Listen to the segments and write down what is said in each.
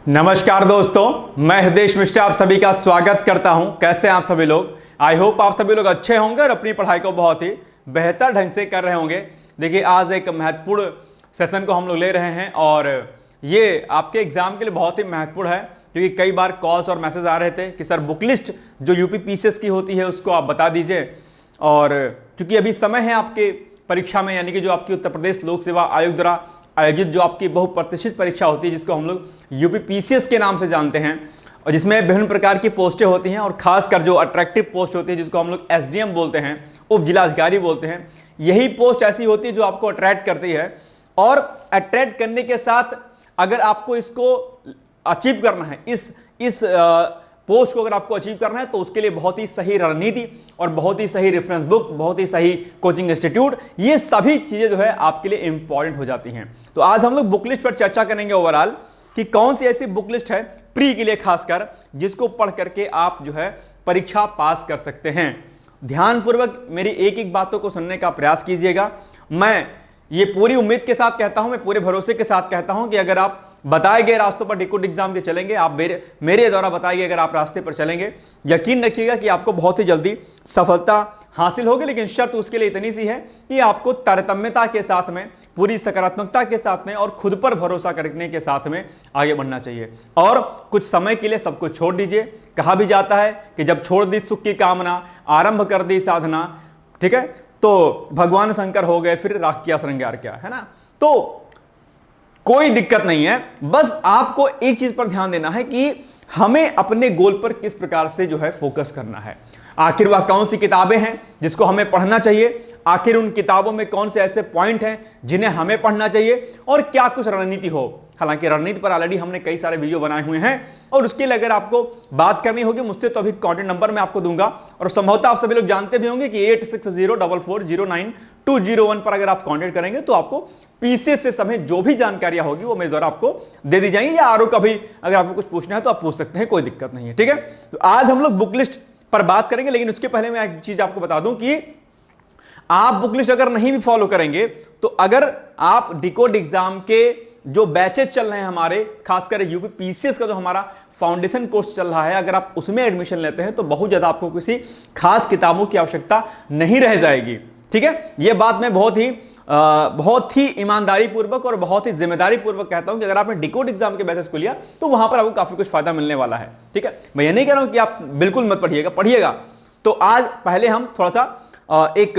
नमस्कार दोस्तों, मैं हृदेश मिश्रा आप सभी का स्वागत करता हूं। कैसे हैं आप सभी लोग? आई होप आप सभी लोग अच्छे होंगे और अपनी पढ़ाई को बहुत ही बेहतर ढंग से कर रहे होंगे। देखिए, आज एक महत्वपूर्ण सेशन को हम लोग ले रहे हैं और ये आपके एग्जाम के लिए बहुत ही महत्वपूर्ण है, क्योंकि कई बार कॉल्स और मैसेज आ रहे थे कि सर बुक लिस्ट जो यूपी पीसीएस की होती है उसको आप बता दीजिए। और चूंकि अभी समय है आपके परीक्षा में, यानी कि जो आपकी उत्तर प्रदेश लोक सेवा आयोग द्वारा आयोजित जो आपकी बहुप्रतिष्ठित परीक्षा होती है, जिसको हम लोग यूपी पीसीएस के नाम से जानते हैं, और जिसमें विभिन्न प्रकार की पोस्टें होती हैं और खासकर जो अट्रैक्टिव पोस्ट होती है जिसको हम लोग एसडीएम बोलते हैं, उप जिलाधिकारी बोलते हैं, यही पोस्ट ऐसी होती है जो आपको अट्रैक्ट करती है। और अट्रैक्ट करने के साथ अगर आपको इसको अचीव करना है, इस पोस्ट को अगर आपको अचीव करना है, तो उसके लिए बहुत ही सही रणनीति और बहुत ही सही रेफरेंस बुक, बहुत ही सही कोचिंग इंस्टीट्यूट, ये सभी चीजें जो है आपके लिए इंपॉर्टेंट हो जाती हैं। तो आज हम लोग बुक लिस्ट पर चर्चा करेंगे ओवरऑल कि कौन सी ऐसी बुक लिस्ट है प्री के लिए खासकर, जिसको पढ़ करके आप जो है परीक्षा पास कर सकते हैं। ध्यानपूर्वक मेरी एक एक बातों को सुनने का प्रयास कीजिएगा। मैं ये पूरी उम्मीद के साथ कहता हूं, मैं पूरे भरोसे के साथ कहता हूं कि अगर आप बताए गए रास्तों पर डिकोड एग्जाम के चलेंगे, आप मेरे द्वारा बताए गए अगर आप रास्ते पर चलेंगे, यकीन रखिएगा कि आपको बहुत ही जल्दी सफलता हासिल होगी। लेकिन शर्त उसके लिए इतनी सी है कि आपको तारतम्यता के साथ में, पूरी सकारात्मकता के साथ में और खुद पर भरोसा करने के साथ में आगे बढ़ना चाहिए। और कुछ समय के लिए सब कुछ छोड़ दीजिए। कहा भी जाता है कि जब छोड़ दी सुख की कामना, आरंभ कर दी साधना, ठीक है, तो भगवान शंकर हो गए फिर राख किया श्रृंगार क्या, है ना। तो कोई दिक्कत नहीं है, बस आपको एक चीज पर ध्यान देना है कि हमें अपने गोल पर किस प्रकार से जो है फोकस करना है। आखिर वह कौन सी किताबें हैं जिसको हमें पढ़ना चाहिए, आखिर उन किताबों में कौन से ऐसे पॉइंट हैं जिन्हें हमें पढ़ना चाहिए, और क्या कुछ रणनीति हो। हालांकि रणनीति पर ऑलरेडी हमने कई सारे वीडियो बनाए हुए हैं, और उसके लिए अगर आपको बात करनी होगी मुझसे तो अभी कॉन्टेक्ट नंबर मैं आपको दूंगा, और संभवतः आप सभी लोग जानते भी होंगे कि 8604409201 पर अगर आप कॉन्टेक्ट करेंगे तो आपको पीसीएस से समेत जो भी जानकारियां होगी वो मेरे द्वारा आपको दे दी जाएंगी, या आरओ का भी अगर आपको कुछ पूछना है तो आप पूछ सकते हैं, कोई दिक्कत नहीं है। ठीक है, तो आज हम लोग बुक लिस्ट पर बात करेंगे, लेकिन उसके पहले मैं एक चीज आपको बता दूं कि आप बुक लिस्ट अगर नहीं भी फॉलो करेंगे, तो अगर आप डिकोड एग्जाम के जो बैचेस चल रहे हैं हमारे, खासकर यूपी पीसीएस का जो हमारा फाउंडेशन कोर्स चल रहा है, अगर आप उसमें एडमिशन लेते हैं तो बहुत ज्यादा आपको किसी खास किताबों की आवश्यकता नहीं रह जाएगी। ठीक है, यह बात मैं बहुत ही ईमानदारी पूर्वक और बहुत ही जिम्मेदारी पूर्वक कहता हूं कि अगर आपने डिकोड एग्जाम के बैचेस को लिया तो वहां पर आपको काफी कुछ फायदा मिलने वाला है। ठीक है, मैं ये नहीं कह रहा हूं कि आप बिल्कुल मत पढ़िएगा। तो आज पहले हम थोड़ा सा एक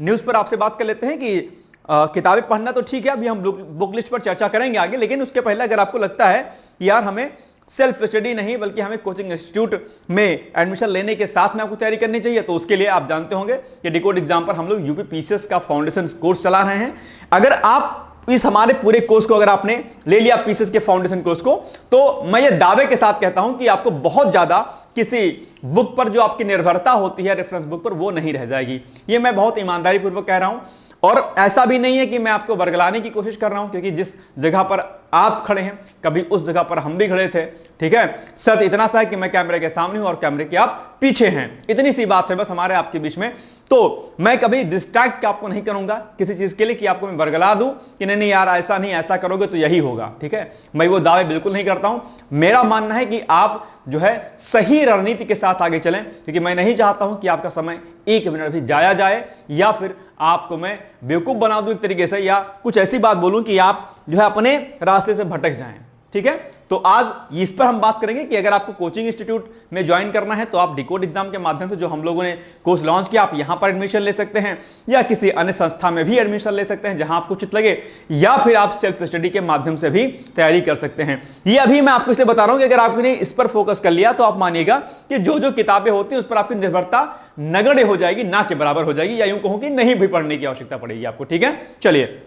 न्यूज पर आपसे बात कर लेते हैं कि किताबें पढ़ना तो ठीक है, अभी हम बुक लिस्ट पर चर्चा करेंगे आगे, लेकिन उसके पहले अगर आपको लगता है कि यार हमें सेल्फ स्टडी नहीं बल्कि हमें कोचिंग इंस्टीट्यूट में एडमिशन लेने के साथ में आपको तैयारी करनी चाहिए, तो उसके लिए आप जानते होंगे कि डिकोड एग्जाम पर हम लोग यूपी पीसीएस का फाउंडेशन कोर्स चला रहे हैं। अगर आप इस हमारे पूरे कोर्स को अगर आपने ले लिया पीसीएस के फाउंडेशन कोर्स को, तो मैं ये दावे के साथ कहता हूं कि आपको बहुत ज्यादा किसी बुक पर जो आपकी निर्भरता होती है, रेफरेंस बुक पर, वो नहीं रह जाएगी। ये मैं बहुत ईमानदारी पूर्वक कह रहा हूं, और ऐसा भी नहीं है कि मैं आपको बरगलाने की कोशिश कर रहा हूं, क्योंकि जिस जगह पर आप खड़े हैं कभी उस जगह पर हम भी खड़े थे। ठीक है, सर इतना सा है कि मैं कैमरे के सामने हूं और कैमरे के आप पीछे हैं, इतनी सी बात है बस हमारे आपके बीच में। तो मैं कभी डिस्ट्रैक्ट आपको नहीं करूंगा किसी चीज के लिए कि आपको मैं बरगला दूं कि नहीं यार ऐसा नहीं, ऐसा करोगे तो यही होगा। ठीक है, मैं वो दावे बिल्कुल नहीं करता हूं। मेरा मानना है कि आप जो है सही रणनीति के साथ आगे चलें, क्योंकि मैं नहीं चाहता हूं कि आपका समय एक मिनट भी जाया जाए, या फिर आपको मैं बेवकूफ बना दूं एक तरीके से, या कुछ ऐसी बात बोलूं कि आप जो है अपने रास्ते से भटक जाएं। ठीक है, तो आज इस पर हम बात करेंगे कि अगर आपको कोचिंग इंस्टीट्यूट में ज्वाइन करना है तो आप डिकोड एग्जाम के माध्यम से, जो हम लोगों ने कोर्स लॉन्च किया, आप यहां पर एडमिशन ले सकते हैं, या किसी अन्य संस्था में भी एडमिशन ले सकते हैं जहां आपको उचित लगे, या फिर आप सेल्फ स्टडी के माध्यम से भी तैयारी कर सकते हैं। ये अभी मैं आपको इसलिए बता रहा हूं कि अगर आपने इस पर फोकस कर लिया तो आप मानिएगा कि जो जो किताबें होती हैं उस पर आपकी निर्भरता नगण्य हो जाएगी, ना के बराबर हो जाएगी, या यूं कहूं कि नहीं भी पढ़ने की आवश्यकता पड़ेगी आपको। ठीक है, चलिए,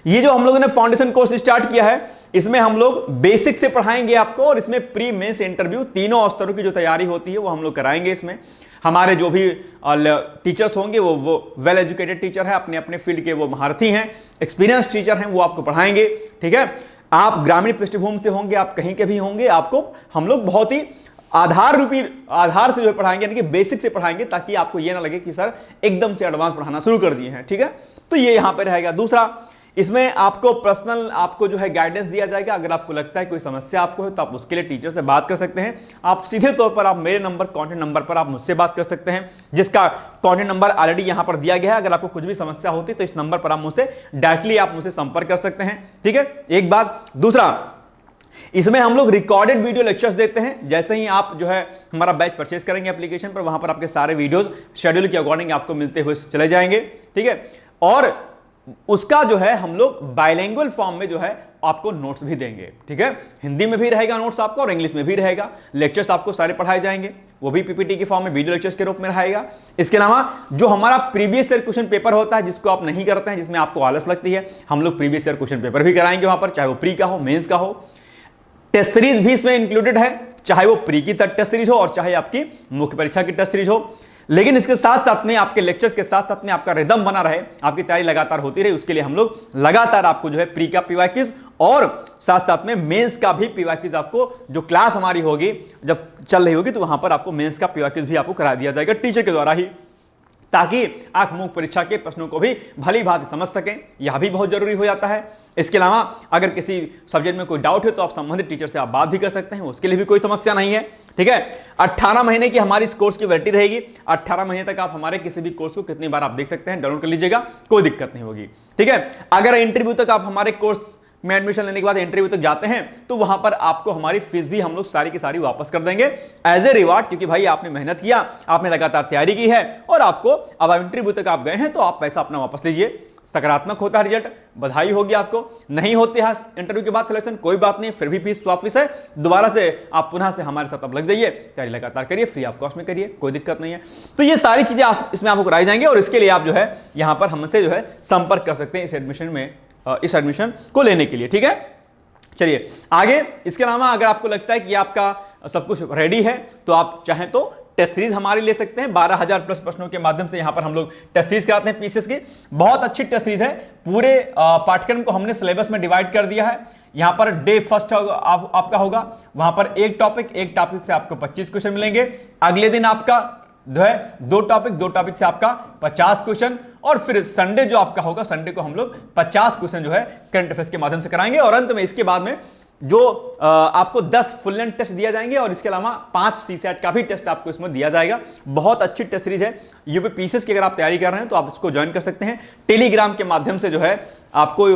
ये जो हम लोगों ने फाउंडेशन कोर्स स्टार्ट किया है, इसमें हम लोग बेसिक से पढ़ाएंगे आपको, और इसमें प्री मेंस इंटरव्यू तीनों स्तरों की जो तैयारी होती है वो हम लोग कराएंगे। इसमें हमारे जो भी टीचर्स होंगे वो वेल एजुकेटेड टीचर है, अपने अपने फील्ड के वो महारथी हैं, एक्सपीरियंस टीचर हैं, वो आपको पढ़ाएंगे। ठीक है, आप ग्रामीण पृष्ठभूमि से होंगे, आप कहीं के भी होंगे, आपको हम लोग बहुत ही आधार से जो पढ़ाएंगे, यानी कि बेसिक से पढ़ाएंगे, ताकि आपको ये ना लगे कि सर एकदम से एडवांस पढ़ाना शुरू कर दिए हैं। ठीक है, तो ये यहां पे रहेगा। दूसरा, इसमें आपको पर्सनल आपको जो है गाइडेंस दिया जाएगा। अगर आपको लगता है कोई समस्या आपको है तो आप उसके लिए टीचर से बात कर सकते हैं। आप सीधे तौर पर आप मेरे नंबर कॉन्टेक्ट नंबर पर आप मुझसे बात कर सकते हैं, जिसका कॉन्टेक्ट नंबर ऑलरेडी यहां पर दिया गया है। अगर आपको कुछ भी समस्या होती तो इस नंबर पर आप मुझसे डायरेक्टली आप मुझसे संपर्क कर सकते हैं, ठीक है। एक बात। दूसरा, इसमें हम लोग रिकॉर्डेड वीडियो लेक्चर्स देते हैं। जैसे ही आप जो है हमारा बैच परचेस करेंगे एप्लीकेशन पर, वहां पर आपके सारे वीडियोस शेड्यूल के अकॉर्डिंग आपको मिलते हुए चले जाएंगे, ठीक है। और उसका जो है हम लोग बाइलिंगुअल फॉर्म में जो है आपको नोट्स भी देंगे, ठीक है। हिंदी में भी रहेगा नोट्स आपको और इंग्लिश में भी रहेगा। लेक्चर्स आपको सारे पढ़ाए जाएंगे, वो भी पीपीटी के फॉर्म में वीडियो लेक्चर्स के रूप में रहेगा। इसके अलावा जो हमारा प्रीवियस ईयर क्वेश्चन पेपर होता है, जिसको आप नहीं करते हैं, जिसमें आपको आलस लगती है, हम लोग प्रीवियस ईयर क्वेश्चन पेपर भी कराएंगे वहां पर, चाहे वो प्री का हो, मेंस का हो। टेस्ट सीरीज भी इसमें इंक्लूडेड है, चाहे वो प्री की टेस्ट सीरीज हो और चाहे आपकी मुख्य परीक्षा की टेस्ट सीरीज हो। लेकिन इसके साथ साथ में आपके लेक्चर्स के साथ साथ में आपका रिदम बना रहे, आपकी तैयारी लगातार होती रहे, उसके लिए हम लोग लगातार आपको जो है प्री का पीवाईक्यूज और साथ साथ में मेंस का भी पीवाईक्यूज आपको, जो क्लास हमारी होगी जब चल रही होगी तो वहां पर आपको मेंस का पीवाईक्यूज भी आपको करा दिया जाएगा टीचर के द्वारा ही, ताकि आप मुख्य परीक्षा के प्रश्नों को भी भली भांति समझ सकें। यह भी बहुत जरूरी हो जाता है। इसके अलावा अगर किसी सब्जेक्ट में कोई डाउट है तो आप संबंधित टीचर से आप बात भी कर सकते हैं, उसके लिए भी कोई समस्या नहीं है, ठीक है। 18 महीने की हमारी इस कोर्स की वैलिडिटी रहेगी। 18 महीने तक आप हमारे किसी भी कोर्स को कितनी बार आप देख सकते हैं, डाउनलोड कर लीजिएगा, कोई दिक्कत नहीं होगी, ठीक है। अगर इंटरव्यू तक आप हमारे कोर्स में एडमिशन लेने के बाद इंटरव्यू तक जाते हैं तो वहां पर आपको हमारी फीस भी हम लोग सारी की सारी वापस कर देंगे एज ए रिवार्ड, क्योंकि भाई आपने मेहनत किया, आपने लगातार तैयारी की है और आपको अब इंटरव्यू तक आप गए हैं तो आप पैसा अपना वापस लीजिए। सकारात्मक होता है रिजल्ट, बधाई होगी आपको। नहीं होते हैं इंटरव्यू के बाद सिलेक्शन, कोई बात नहीं, फिर भी फीस वापस है, दोबारा से आप पुनः से हमारे साथ अब लग जाइए, तैयारी लगातार करिए, फ्री ऑफ कॉस्ट में करिए, कोई दिक्कत नहीं है। तो ये सारी चीजें इसमें आपको कराई जाएंगी और इसके लिए आप जो है यहां पर हमसे जो है संपर्क कर सकते हैं इस एडमिशन को लेने के लिए, ठीक है। चलिए आगे। इसके अलावा अगर आपको लगता है कि आपका सब कुछ रेडी है तो आप चाहें तो टेस्ट सीरीज हमारी ले सकते हैं। 12,000 प्लस प्रश्नों के माध्यम से यहां पर हम लोग टेस्ट सीरीज कराते हैं पीसीएस की। बहुत अच्छी टेस्ट सीरीज है। पूरे पाठ्यक्रम को हमने सिलेबस में डिवाइड कर दिया है। यहां पर डे फर्स्ट आपका होगा, वहां पर एक टॉपिक से आपको 25 क्वेश्चन मिलेंगे। अगले दिन आपका जो है दो टॉपिक से आपका 50 क्वेश्चन, और फिर संडे जो आपका होगा, संडे को हम लोग 50 क्वेश्चन जो है करंट अफेयर्स के माध्यम से कराएंगे। और अंत में इसके बाद में जो आपको 10 फुल लेंथ टेस्ट दिया जाएंगे और इसके अलावा 5 सीसेट का भी टेस्ट आपको इसमें दिया जाएगा। बहुत अच्छी टेस्ट सीरीज है। यूपी पीसीएस की अगर आप तैयारी कर रहे हैं तो आप इसको ज्वाइन कर सकते हैं। टेलीग्राम के माध्यम से जो है आपको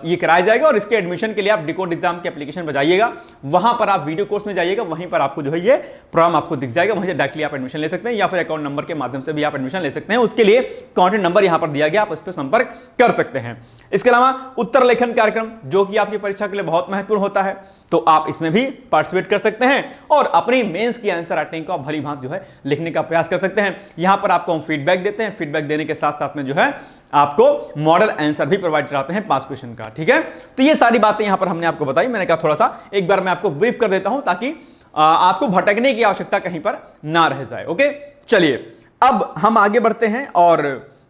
ये कराया जाएगा और इसके एडमिशन के लिए आप डिकोड एग्जाम की एप्लीकेशन बजाइएगा, वहां पर आप वीडियो कोर्स में जाइएगा, वहीं पर आपको जो है ये प्रोग्राम आपको दिख जाएगा, वहीं से डायरेक्टली आप एडमिशन ले सकते हैं या फिर अकाउंट नंबर के माध्यम से भी आप एडमिशन ले सकते हैं। उसके लिए कॉन्टेक्ट नंबर यहां पर दिया गया, आप उस पर संपर्क कर सकते हैं। इसके अलावा उत्तर लेखन कार्यक्रम जो कि आपकी परीक्षा के लिए बहुत महत्वपूर्ण होता है, तो आप इसमें भी पार्टिसिपेट कर सकते हैं और अपनी मेंस की आंसर राइटिंग को आप भली भांति जो है लिखने का प्रयास कर सकते हैं। यहां पर आपको हम फीडबैक देते हैं, फीडबैक देने के साथ साथ में जो है आपको मॉडल आंसर भी प्रोवाइड कराते हैं 5 क्वेश्चन का, ठीक है। तो ये सारी बातें यहां पर हमने आपको बताई। मैंने कहा थोड़ा सा एक बार मैं आपको ब्रीफ कर देता हूं ताकि आपको भटकने की आवश्यकता कहीं पर ना रह जाए। ओके, चलिए अब हम आगे बढ़ते हैं और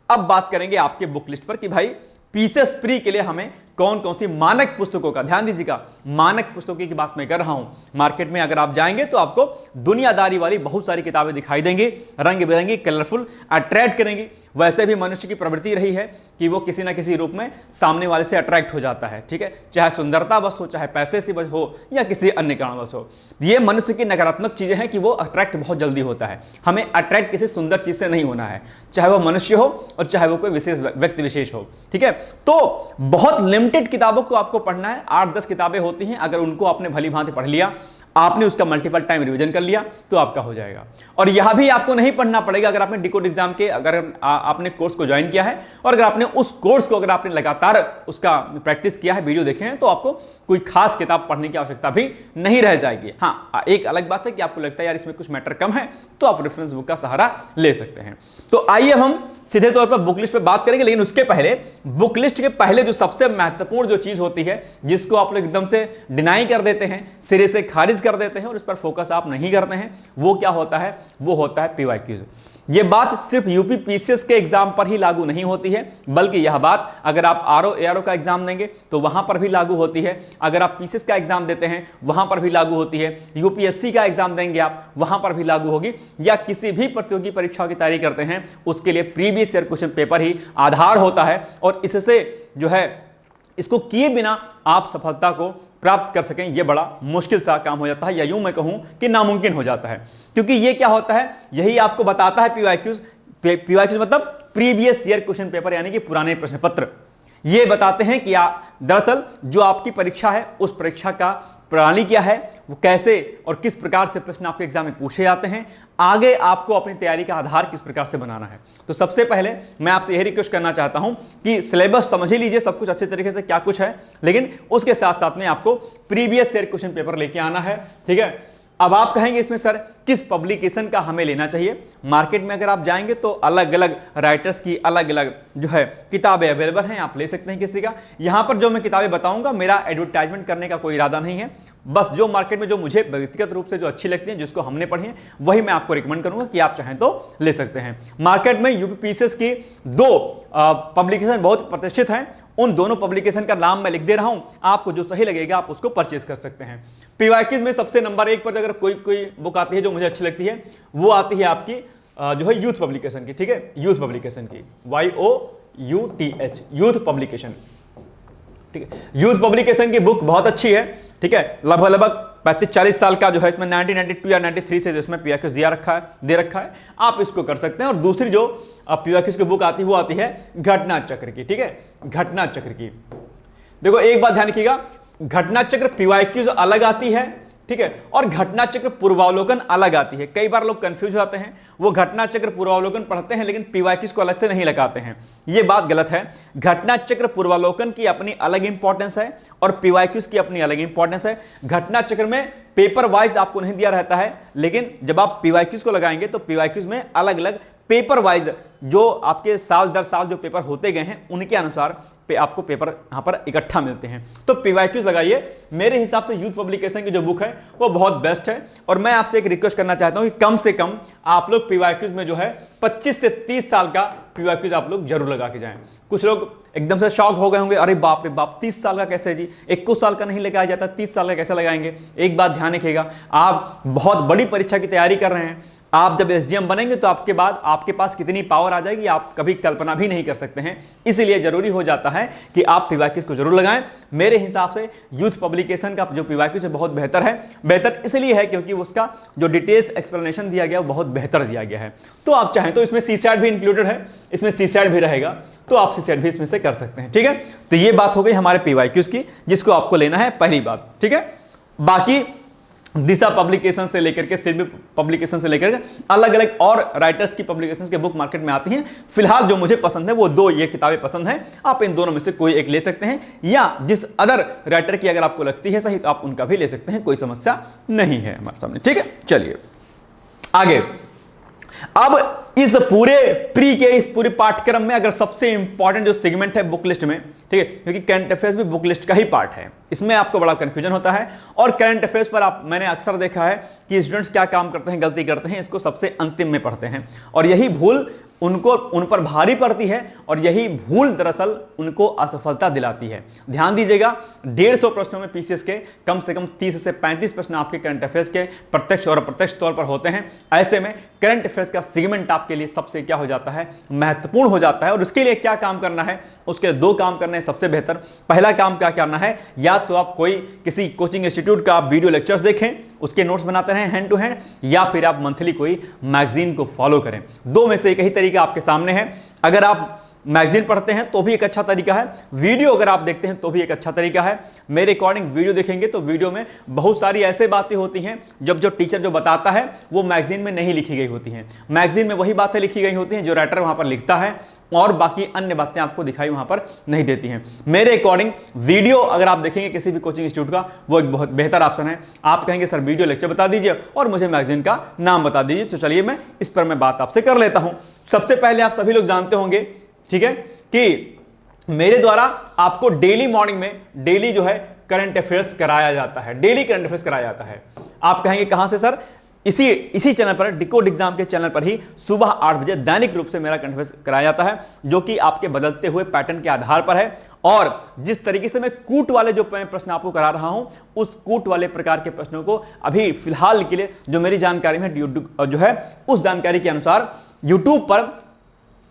अब बात करेंगे आपके बुक लिस्ट पर कि भाई पीसीएस प्री के लिए हमें कौन कौन सी मानक पुस्तकों का, ध्यान दीजिएगा, मानक पुस्तकों की बात मैं कर रहा हूं। मार्केट में अगर आप जाएंगे तो आपको दुनियादारी वाली बहुत सारी किताबें दिखाई देंगी, रंग बिरंगी, कलरफुल, अट्रैक्ट करेंगी। वैसे भी मनुष्य की प्रवृत्ति रही है कि वो किसी ना किसी रूप में सामने वाले से अट्रैक्ट हो जाता है, ठीक है। चाहे सुंदरता बस हो, चाहे पैसे से बस हो या किसी अन्य कारणवश हो। ये मनुष्य की नकारात्मक चीजें हैं कि वो अट्रैक्ट बहुत जल्दी होता है। हमें अट्रैक्ट किसी सुंदर चीज से नहीं होना है, चाहे वो मनुष्य हो और चाहे वो कोई विशेष व्यक्ति विशेष हो, ठीक है। तो बहुत लिमिटेड किताबों को आपको पढ़ना है, 8-10 किताबें होती हैं। अगर उनको आपने भली भांति पढ़ लिया, आपने उसका मल्टीपल टाइम रिवीजन कर लिया तो आपका हो जाएगा। और यह भी आपको नहीं पढ़ना पड़ेगा अगर आपने डिकोड एग्जाम के अगर आपने कोर्स को ज्वाइन किया है और अगर आपने उस कोर्स को अगर आपने लगातार उसका प्रैक्टिस किया है, वीडियो देखे हैं, तो आपको कोई खास किताब पढ़ने की आवश्यकता भी नहीं रह जाएगी। हाँ, एक अलग बात है कि आपको लगता है यार इसमें कुछ मैटर कम है, तो आप रेफरेंस बुक का सहारा ले सकते हैं। तो आइए हम सीधे तौर पर बुक लिस्ट पे बात करेंगे, लेकिन उसके पहले बुक लिस्ट के पहले जो सबसे महत्वपूर्ण जो चीज होती है, जिसको आप लोग एकदम से डिनाई कर देते हैं, सिरे से खारिज कर देते हैं और इस पर फोकस आप नहीं करते हैं, वो क्या होता है? वो होता है पीवाईक्यूज। ये बात सिर्फ यूपी पीसीएस के एग्जाम पर ही लागू नहीं होती है, बल्कि यह बात अगर आप आरओ एआरओ का एग्जाम देंगे तो वहां पर भी लागू होती है। अगर आप पीसीएस का एग्जाम देते हैं वहां पर भी लागू होती है। यूपीएससी का एग्जाम देंगे आप, वहां पर भी लागू होगी। या किसी भी प्रतियोगी परीक्षाओं की तैयारी करते हैं उसके लिए प्रीवियस ईयर क्वेश्चन पेपर ही आधार होता है और इससे जो है इसको किए बिना आप सफलता को प्राप्त कर सकें, यह बड़ा मुश्किल सा काम हो जाता है, या यूं मैं कहूं कि नामुमकिन हो जाता है। क्योंकि यह क्या होता है, यही आपको बताता है पीवाईक्यूज। पीवाईक्यूज मतलब प्रीवियस ईयर क्वेश्चन पेपर, यानी कि पुराने प्रश्न पत्र। ये बताते हैं कि दरअसल जो आपकी परीक्षा है उस परीक्षा का प्रणाली क्या है, वो कैसे और किस प्रकार से प्रश्न आपके एग्जाम में पूछे जाते हैं, आगे आपको अपनी तैयारी का आधार किस प्रकार से बनाना है। तो सबसे पहले मैं आपसे यही रिक्वेस्ट करना चाहता हूं कि सिलेबस समझ ही लीजिए सब कुछ अच्छे तरीके से क्या कुछ है, लेकिन उसके साथ साथ में आपको प्रीवियस ईयर क्वेश्चन पेपर लेके आना है, ठीक है। अब आप कहेंगे इसमें सर किस पब्लिकेशन का हमें लेना चाहिए। मार्केट में अगर आप जाएंगे तो अलग अलग राइटर्स की अलग अलग जो है किताबें अवेलेबल हैं, आप ले सकते हैं किसी का। यहां पर जो मैं किताबें बताऊंगा मेरा एडवर्टाइजमेंट करने का कोई इरादा नहीं है, बस जो मार्केट में जो मुझे व्यक्तिगत रूप से जो अच्छी लगती है, जिसको हमने पढ़ी है, वही मैं आपको रिकमेंड करूंगा कि आप चाहें तो ले सकते हैं। मार्केट में यूपी पीसीएस की 2 पब्लिकेशन बहुत प्रतिष्ठित हैं, उन दोनों पब्लिकेशन का नाम मैं लिख दे रहा हूं, आपको जो सही लगेगा आप उसको परचेज कर सकते हैं। पीवाईक्यूज में सबसे नंबर 1 पर अगर कोई बुक आती है जो मुझे अच्छी लगती है, वो आती है आपकी जो है यूथ पब्लिकेशन की, ठीक है, यूथ पब्लिकेशन की, YOUTH, यूथ पब्लिकेशन, ठीक है। यूथ पब्लिकेशन की बुक बहुत अच्छी है, ठीक है। लगभग 35-40 साल का जो है इसमें 1992 या 93 से जिसमें पीवाईक्यूज दे रखा है, आप इसको कर सकते हैं। और दूसरी जो पीवाईक्यूज की बुक आती है वो आती है घटना चक्र की, ठीक है, घटना चक्र की। देखो एक बात ध्यान रखिएगा, घटना चक्र पीवाईक्यूज अलग आती है, ठीक है, और घटना चक्र पूर्वावलोकन अलग आती है। कई बार लोग कंफ्यूज होते हैं, वो घटना चक्र पूर्वावलोकन पढ़ते हैं लेकिन पीवाईक्यूज को अलग से नहीं लगाते हैं, ये बात गलत है। घटना चक्र पूर्वावलोकन की अपनी अलग इंपॉर्टेंस है और पीवाईक्यूज की अपनी अलग इंपॉर्टेंस है। घटना चक्र में पेपर वाइज आपको नहीं दिया रहता है, लेकिन जब आप पीवाईक्यूज को लगाएंगे तो पीवाईक्यूज में अलग अलग पेपर वाइज जो आपके साल दर साल जो पेपर होते गए हैं उनके अनुसार आपको पेपर यहां पर इकट्ठा मिलते हैं। तो पीवाईक्यूज लगाइए। मेरे हिसाब से यूथ पब्लिकेशन की जो बुक है वो बहुत बेस्ट है, और मैं आपसे एक रिक्वेस्ट करना चाहता हूं कि कम से कम आप लोग पीवाईक्यूज में जो है 25 से 30 साल का पीवाईक्यूज आप लोग जरूर लगा के जाएं। कुछ लोग एकदम से शॉक हो गए होंगे, अरे बाप रे बाप 30 साल का कैसे जी, 21 साल का नहीं लगाया जाता, 30 साल का कैसे लगाएंगे। एक बात ध्यान रखिएगा, आप बहुत बड़ी परीक्षा की तैयारी कर रहे हैं, आप जब एसडीएम बनेंगे तो आपके पास कितनी पावर आ जाएगी आप कभी कल्पना भी नहीं कर सकते हैं। इसलिए जरूरी हो जाता है कि आप पीवाईक्यूज को जरूर लगाएं। मेरे हिसाब से यूथ पब्लिकेशन का जो पीवाईक्यूज है बहुत बेहतर है। बेहतर इसलिए है क्योंकि उसका जो डिटेल्स एक्सप्लेनेशन दिया गया वो बहुत बेहतर दिया गया है। तो आप चाहें तो इसमें सीसैट भी इंक्लूडेड है, इसमें सीसैट भी रहेगा, तो आप सीसैट भी इसमें से कर सकते हैं, ठीक है। तो ये बात हो गई हमारे पीवाईक्यूज की, जिसको आपको लेना है, पहली बात, ठीक है। बाकी दिशा पब्लिकेशन से लेकर के सिर्फ पब्लिकेशन से लेकर अलग अलग और राइटर्स की पब्लिकेशंस के बुक मार्केट में आती हैं। फिलहाल जो मुझे पसंद है वो 2 ये किताबें पसंद हैं, आप इन दोनों में से कोई एक ले सकते हैं, या जिस अदर राइटर की अगर आपको लगती है सही तो आप उनका भी ले सकते हैं, कोई समस्या नहीं है हमारे सामने, ठीक है। चलिए आगे। अब इस पूरे इस पूरे पाठ्यक्रम में अगर सबसे इंपॉर्टेंट जो सेगमेंट है बुक लिस्ट में, ठीक है, क्योंकि करंट अफेयर्स भी बुक लिस्ट का ही पार्ट है, इसमें आपको बड़ा कंफ्यूजन होता है। और करंट अफेयर्स पर मैंने अक्सर देखा है कि स्टूडेंट्स क्या काम करते हैं, गलती करते हैं, इसको सबसे अंतिम में पढ़ते हैं, और यही भूल उन पर भारी पड़ती है, और यही भूल दरअसल उनको असफलता दिलाती है। ध्यान दीजिएगा, 150 प्रश्नों में पीसीएस के कम से कम 30 से 35 प्रश्न आपके करंट अफेयर्स के प्रत्यक्ष और अप्रत्यक्ष तौर पर होते हैं। ऐसे में करंट अफेयर्स का सेगमेंट आपके लिए सबसे क्या हो जाता है, महत्वपूर्ण हो जाता है। और उसके लिए क्या काम करना है, उसके 2 काम करने हैं सबसे बेहतर। पहला काम क्या करना है, या तो आप किसी कोचिंग इंस्टीट्यूट का वीडियो लेक्चर्स देखें, उसके नोट्स बनाते रहें हैंड टू हैंड, या फिर आप मंथली कोई मैगजीन को फॉलो करें। 2 में से एक ही तरीका आपके सामने है। अगर आप मैगजीन पढ़ते हैं तो भी एक अच्छा तरीका है, वीडियो अगर आप देखते हैं तो भी एक अच्छा तरीका है। मेरे अकॉर्डिंग वीडियो देखेंगे तो वीडियो में बहुत सारी ऐसे बातें होती हैं जब जो टीचर जो बताता है वो मैगजीन में नहीं लिखी गई होती हैं। मैगजीन में वही बातें लिखी गई होती हैं जो राइटर वहां पर लिखता है, और बाकी अन्य बातें आपको दिखाई वहां पर नहीं देती हैं। मेरे अकॉर्डिंग वीडियो अगर आप देखेंगे किसी भी कोचिंग इंस्टीट्यूट का, वो एक बहुत बेहतर ऑप्शन है। आप कहेंगे सर वीडियो लेक्चर बता दीजिए और मुझे मैगजीन का नाम बता दीजिए, तो चलिए मैं इस पर मैं बात आपसे कर लेता हूं। सबसे पहले आप सभी लोग जानते होंगे, ठीक है, कि मेरे द्वारा आपको डेली मॉर्निंग में डेली जो है करंट अफेयर्स कराया जाता है, डेली करंट अफेयर्स कराया जाता है। आप कहेंगे कहां से सर, इसी चैनल पर, डिकोड एग्जाम के चैनल पर ही सुबह 8 बजे दैनिक रूप से मेरा करंट अफेयर्स कराया जाता है, जो कि आपके बदलते हुए पैटर्न के आधार पर है। और जिस तरीके से मैं कूट वाले जो प्रश्न आपको करा रहा हूं, उस कूट वाले प्रकार के प्रश्नों को अभी फिलहाल के लिए जो मेरी जानकारी में जो है उस जानकारी के अनुसार यूट्यूब पर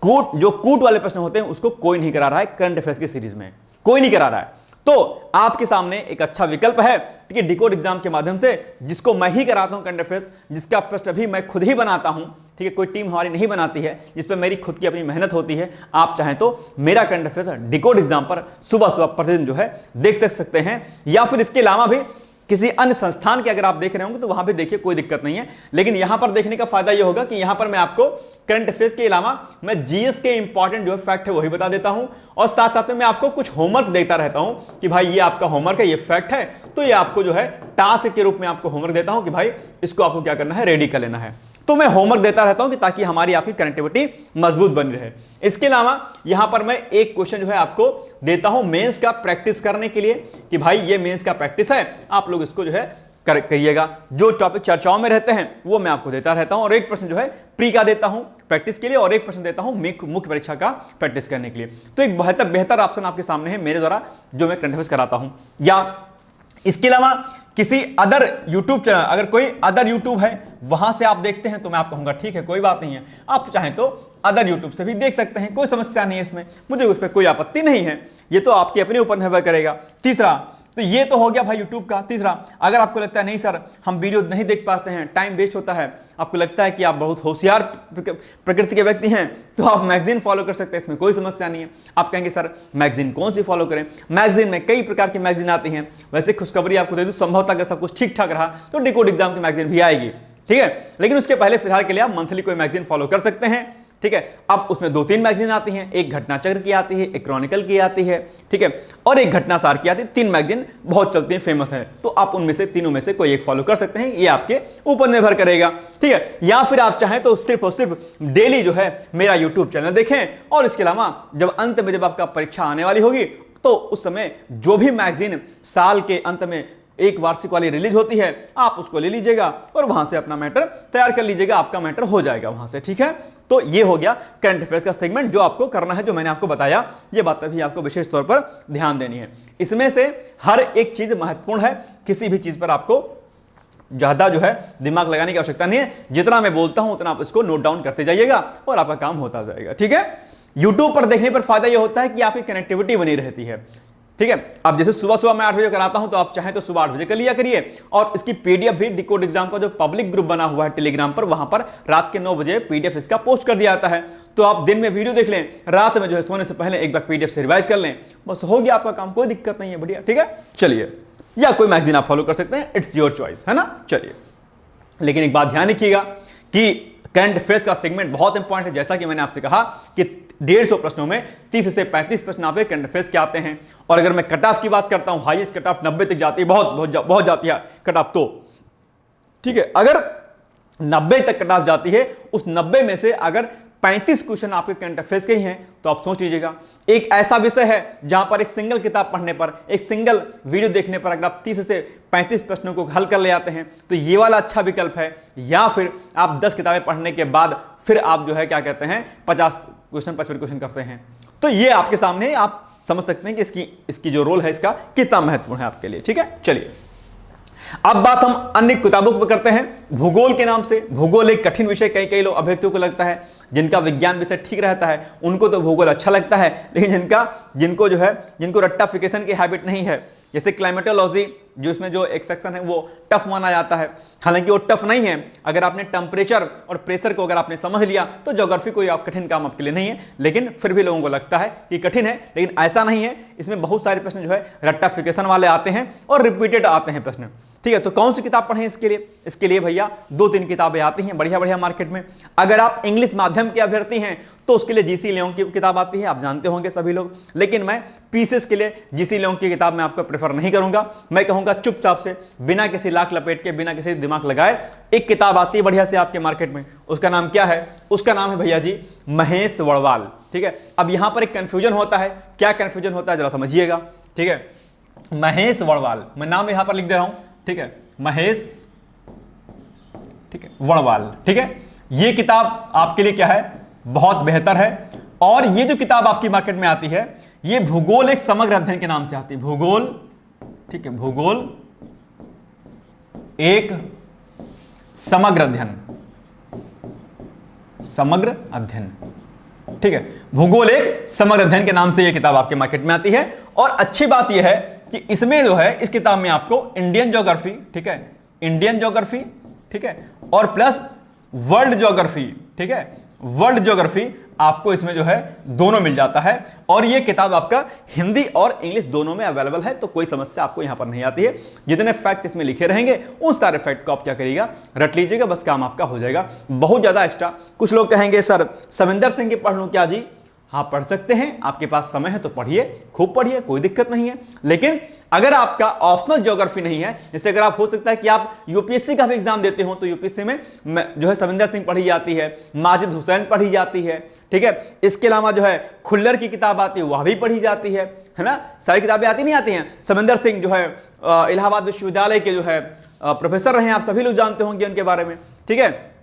कूट वाले प्रश्न होते हैं उसको कोई नहीं करा रहा है। करंट अफेयर्स की सीरीज में कोई नहीं करा रहा है। तो आपके सामने एक अच्छा विकल्प है, ठीक है, डिकोड एग्जाम के माध्यम से, जिसको मैं ही कराता हूं करंट अफेयर्स, जिसका प्रश्न भी मैं खुद ही बनाता हूं, ठीक है, कोई टीम हमारी नहीं बनाती है, जिस पर मेरी खुद की अपनी मेहनत होती है। आप चाहें तो मेरा करंट अफेयर्स डिकोड एग्जाम पर सुबह सुबह प्रतिदिन जो है देख सकते हैं, या फिर इसके अलावा भी किसी अन्य संस्थान के अगर आप देख रहे होंगे तो वहां भी देखिए, कोई दिक्कत नहीं है। लेकिन यहां पर देखने का फायदा यह होगा कि यहां पर मैं आपको करंट अफेयर्स के अलावा मैं जीएस के इंपॉर्टेंट जो फैक्ट है वही बता देता हूं, और साथ साथ में मैं आपको कुछ होमवर्क देता रहता हूं कि भाई ये आपका होमवर्क है, ये फैक्ट है, तो ये आपको जो है टास्क के रूप में आपको होमवर्क देता हूं कि भाई इसको आपको क्या करना है, रेडी कर लेना है। तो मैं होमवर्क देता रहता हूं कि ताकि हमारी आपकी कनेक्टिविटी मजबूत बनी रहे। इसके अलावा यहां पर मैं एक क्वेश्चन जो है आपको देता हूं मेंस का प्रैक्टिस करने के लिए कि भाई ये मेंस का प्रैक्टिस है, आप लोग इसको जो है करिएगा। जो टॉपिक चर्चाओं में रहते हैं वो मैं आपको देता रहता हूं, और एक प्रश्न जो है प्री का देता हूं प्रैक्टिस के लिए, और एक प्रश्न देता हूं मुख्य परीक्षा का प्रैक्टिस करने के लिए। तो एक बेहतर ऑप्शन आपके सामने है मेरे द्वारा जो मैं करंट अफेयर्स कराता हूं। या इसके अलावा किसी अदर यूट्यूब चैनल, अगर कोई अदर यूट्यूब है वहां से आप देखते हैं तो मैं आपको कहूंगा ठीक है, कोई बात नहीं है, आप चाहें तो अदर यूट्यूब से भी देख सकते हैं, कोई समस्या नहीं है इसमें, मुझे उस पर कोई आपत्ति नहीं है। ये तो आपके अपने ऊपर निर्भर करेगा। तीसरा, तो ये तो हो गया भाई यूट्यूब का। तीसरा, अगर आपको लगता है नहीं सर हम वीडियो नहीं देख पाते हैं, टाइम वेस्ट होता है, आपको लगता है कि आप बहुत होशियार प्रकृति के व्यक्ति हैं, तो आप मैगजीन फॉलो कर सकते हैं, इसमें कोई समस्या नहीं है। आप कहेंगे सर मैगजीन कौन सी फॉलो करें? मैगजीन में कई प्रकार की मैगजीन आती हैं। वैसे खुशखबरी आपको दे दूं, संभवतः अगर सब कुछ ठीक ठाक रहा तो डिकोड एग्जाम की मैगजीन भी आएगी, ठीक है। लेकिन उसके पहले फिलहाल के लिए आप मंथली कोई मैगजीन फॉलो कर सकते हैं, ठीक है। अब उसमें 2-3 मैगजीन आती हैं, एक घटनाचक्र की आती है, एक क्रॉनिकल की आती है, ठीक है, और एक घटनासार की आती है। 3 मैगजीन बहुत चलती हैं, फेमस है, तो आप उनमें से तीनों में से कोई एक फॉलो कर सकते हैं, ये आपके ऊपर निर्भर करेगा, ठीक है। या फिर आप चाहें तो सिर्फ और सिर्फ डेली जो है मेरा यूट्यूब चैनल देखें, और इसके अलावा जब अंत में जब आपका परीक्षा आने वाली होगी तो उस समय जो भी मैगजीन साल के अंत में एक वार्षिक वाली रिलीज होती है आप उसको ले लीजिएगा और वहां से अपना मैटर तैयार कर लीजिएगा, आपका मैटर हो जाएगा वहां से, ठीक है। तो ये हो गया करंट अफेयर्स का सेगमेंट जो आपको करना है, जो मैंने आपको बताया, ये बात भी आपको विशेष तौर पर ध्यान देनी है। इसमें से हर एक चीज महत्वपूर्ण है, किसी भी चीज पर आपको ज्यादा जो है दिमाग लगाने की आवश्यकता नहीं है, जितना मैं बोलता हूं उतना आप इसको नोट डाउन करते जाइएगा और आपका काम होता जाएगा, ठीक है। यूट्यूब पर देखने पर फायदा यह होता है कि आपकी कनेक्टिविटी बनी रहती है, ठीक है। अब जैसे सुबह सुबह मैं 8 बजे कराता हूं तो आप चाहें तो सुबह 8 बजे कर लिया करिए, और इसकी पीडीएफ भी डिकोड एग्जाम का जो पब्लिक ग्रुप बना हुआ है टेलीग्राम पर, वहां पर रात के 9 बजे पीडीएफ इसका पोस्ट कर दिया जाता है। तो आप दिन में वीडियो देख लें, रात में जो है सोने से पहले एक बार पीडीएफ से रिवाइज कर लें, बस हो गया आपका काम, कोई दिक्कत नहीं है, बढ़िया, ठीक है। चलिए, या कोई मैगजीन आप फॉलो कर सकते हैं, इट्स योर चॉइस, है ना। चलिए, लेकिन एक बात ध्यान रखिएगा कि करंट अफेयर्स का सेगमेंट बहुत इंपॉर्टेंट है। जैसा कि मैंने आपसे कहा कि 150 प्रश्नों में 30 से 35 प्रश्न आपके करंट अफेयर्स के आते हैं, और अगर मैं कट ऑफ की बात करता हूं, हाईएस्ट कट ऑफ 90 तक जाती है, बहुत जाती है कट ऑफ, तो ठीक है। अगर 90 तक कट ऑफ जाती है, उस 90 में से अगर 35 क्वेश्चन आपके करंट अफेयर्स के ही हैं, तो आप सोच लीजिएगा एक ऐसा विषय है जहां पर एक सिंगल किताब पढ़ने पर, एक सिंगल वीडियो देखने पर अगर आप 30 से 35 प्रश्नों को हल कर ले आते हैं तो ये वाला अच्छा विकल्प है। या फिर आप 10 किताबें पढ़ने के बाद फिर आप जो है क्या कहते हैं 50 क्वेश्चन 55 क्वेश्चन करते हैं, तो ये आपके सामने, आप समझ सकते हैं कि इसकी जो रोल है इसका कितना महत्वपूर्ण है आपके लिए, ठीक है। चलिए, अब बात हम अन्य किताबों पर करते हैं। भूगोल के नाम से, भूगोल एक कठिन विषय कई लोग अभ्यर्थियों को लगता है, जिनका विज्ञान विषय ठीक रहता है उनको तो भूगोल अच्छा लगता है, लेकिन जिनको रट्टाफिकेशन की हैबिट नहीं है, जैसे क्लाइमेटोलॉजी जो इसमें जो एक सेक्शन है वो टफ माना जाता है, हालांकि वो टफ नहीं है। अगर आपने टेम्परेचर और प्रेशर को अगर आपने समझ लिया तो ज्योग्राफी कोई आप कठिन काम आपके लिए नहीं है, लेकिन फिर भी लोगों को लगता है कि कठिन है, लेकिन ऐसा नहीं है। इसमें बहुत सारे प्रश्न जो है रट्टाफिकेशन वाले आते हैं और रिपीटेड आते हैं प्रश्न, ठीक है। तो कौन सी किताब पढ़ें इसके लिए? इसके लिए भैया 2-3 किताबें आती हैं बढ़िया मार्केट में। अगर आप इंग्लिश माध्यम के अभ्यर्थी हैं तो उसके लिए जीसी लियोंग की किताब आती है, आप जानते होंगे सभी लोग, लेकिन मैं पीसेस के लिए जीसी लियोंग की किताब मैं आपको प्रेफर नहीं करूंगा। मैं कहूंगा चुपचाप से, बिना किसी लाख लपेट के, बिना किसी दिमाग लगाए, एक किताब आती है बढ़िया से आपके मार्केट में, उसका नाम क्या है? उसका नाम है भैया जी महेश वड़वाल, ठीक है। अब यहां पर एक कंफ्यूजन होता है, क्या कंफ्यूजन होता है जरा समझिएगा, ठीक है। महेश वड़वाल, मैं नाम यहां पर लिख दे रहा हूं, ठीक है, महेश, ठीक है, वड़वाल, ठीक है। ये किताब आपके लिए क्या है? बहुत बेहतर है। और ये जो किताब आपकी मार्केट में आती है, ये भूगोल एक समग्र अध्ययन के नाम से आती है, भूगोल, ठीक है, भूगोल एक समग्र अध्ययन, समग्र अध्ययन, ठीक है, भूगोल एक समग्र अध्ययन के नाम से ये किताब आपके मार्केट में आती है। और अच्छी बात यह है कि इसमें जो है इस किताब में आपको इंडियन ज्योग्राफी, ठीक है, इंडियन ज्योग्राफी, ठीक है, और प्लस वर्ल्ड ज्योग्राफी, ठीक है, वर्ल्ड ज्योग्राफी आपको इसमें जो है दोनों मिल जाता है। और ये किताब आपका हिंदी और इंग्लिश दोनों में अवेलेबल है, तो कोई समस्या आपको यहां पर नहीं आती है। जितने फैक्ट इसमें लिखे रहेंगे उन सारे फैक्ट को आप क्या करिएगा, रट लीजिएगा, बस काम आपका हो जाएगा। बहुत ज्यादा एक्स्ट्रा, कुछ लोग कहेंगे सर सविंदर सिंह की पढ़ लूं क्या जी? हाँ पढ़ सकते हैं, आपके पास समय है तो पढ़िए, खूब पढ़िए, कोई दिक्कत नहीं है। लेकिन अगर आपका ऑप्शनल ज्योग्राफी नहीं है, जैसे अगर आप हो सकता है कि आप यूपीएससी का भी एग्जाम देते हो, तो यूपीएससी में जो है सविंदर सिंह पढ़ी जाती है, माजिद हुसैन पढ़ी जाती है, ठीक है, इसके अलावा जो है खुल्लर की किताब आती है वह भी पढ़ी जाती है ना, सारी किताबें आती नहीं आती हैं। सविंदर सिंह जो है इलाहाबाद विश्वविद्यालय के जो है प्रोफेसर रहे हैं, आप सभी लोग जानते होंगे उनके बारे में, ठीक है।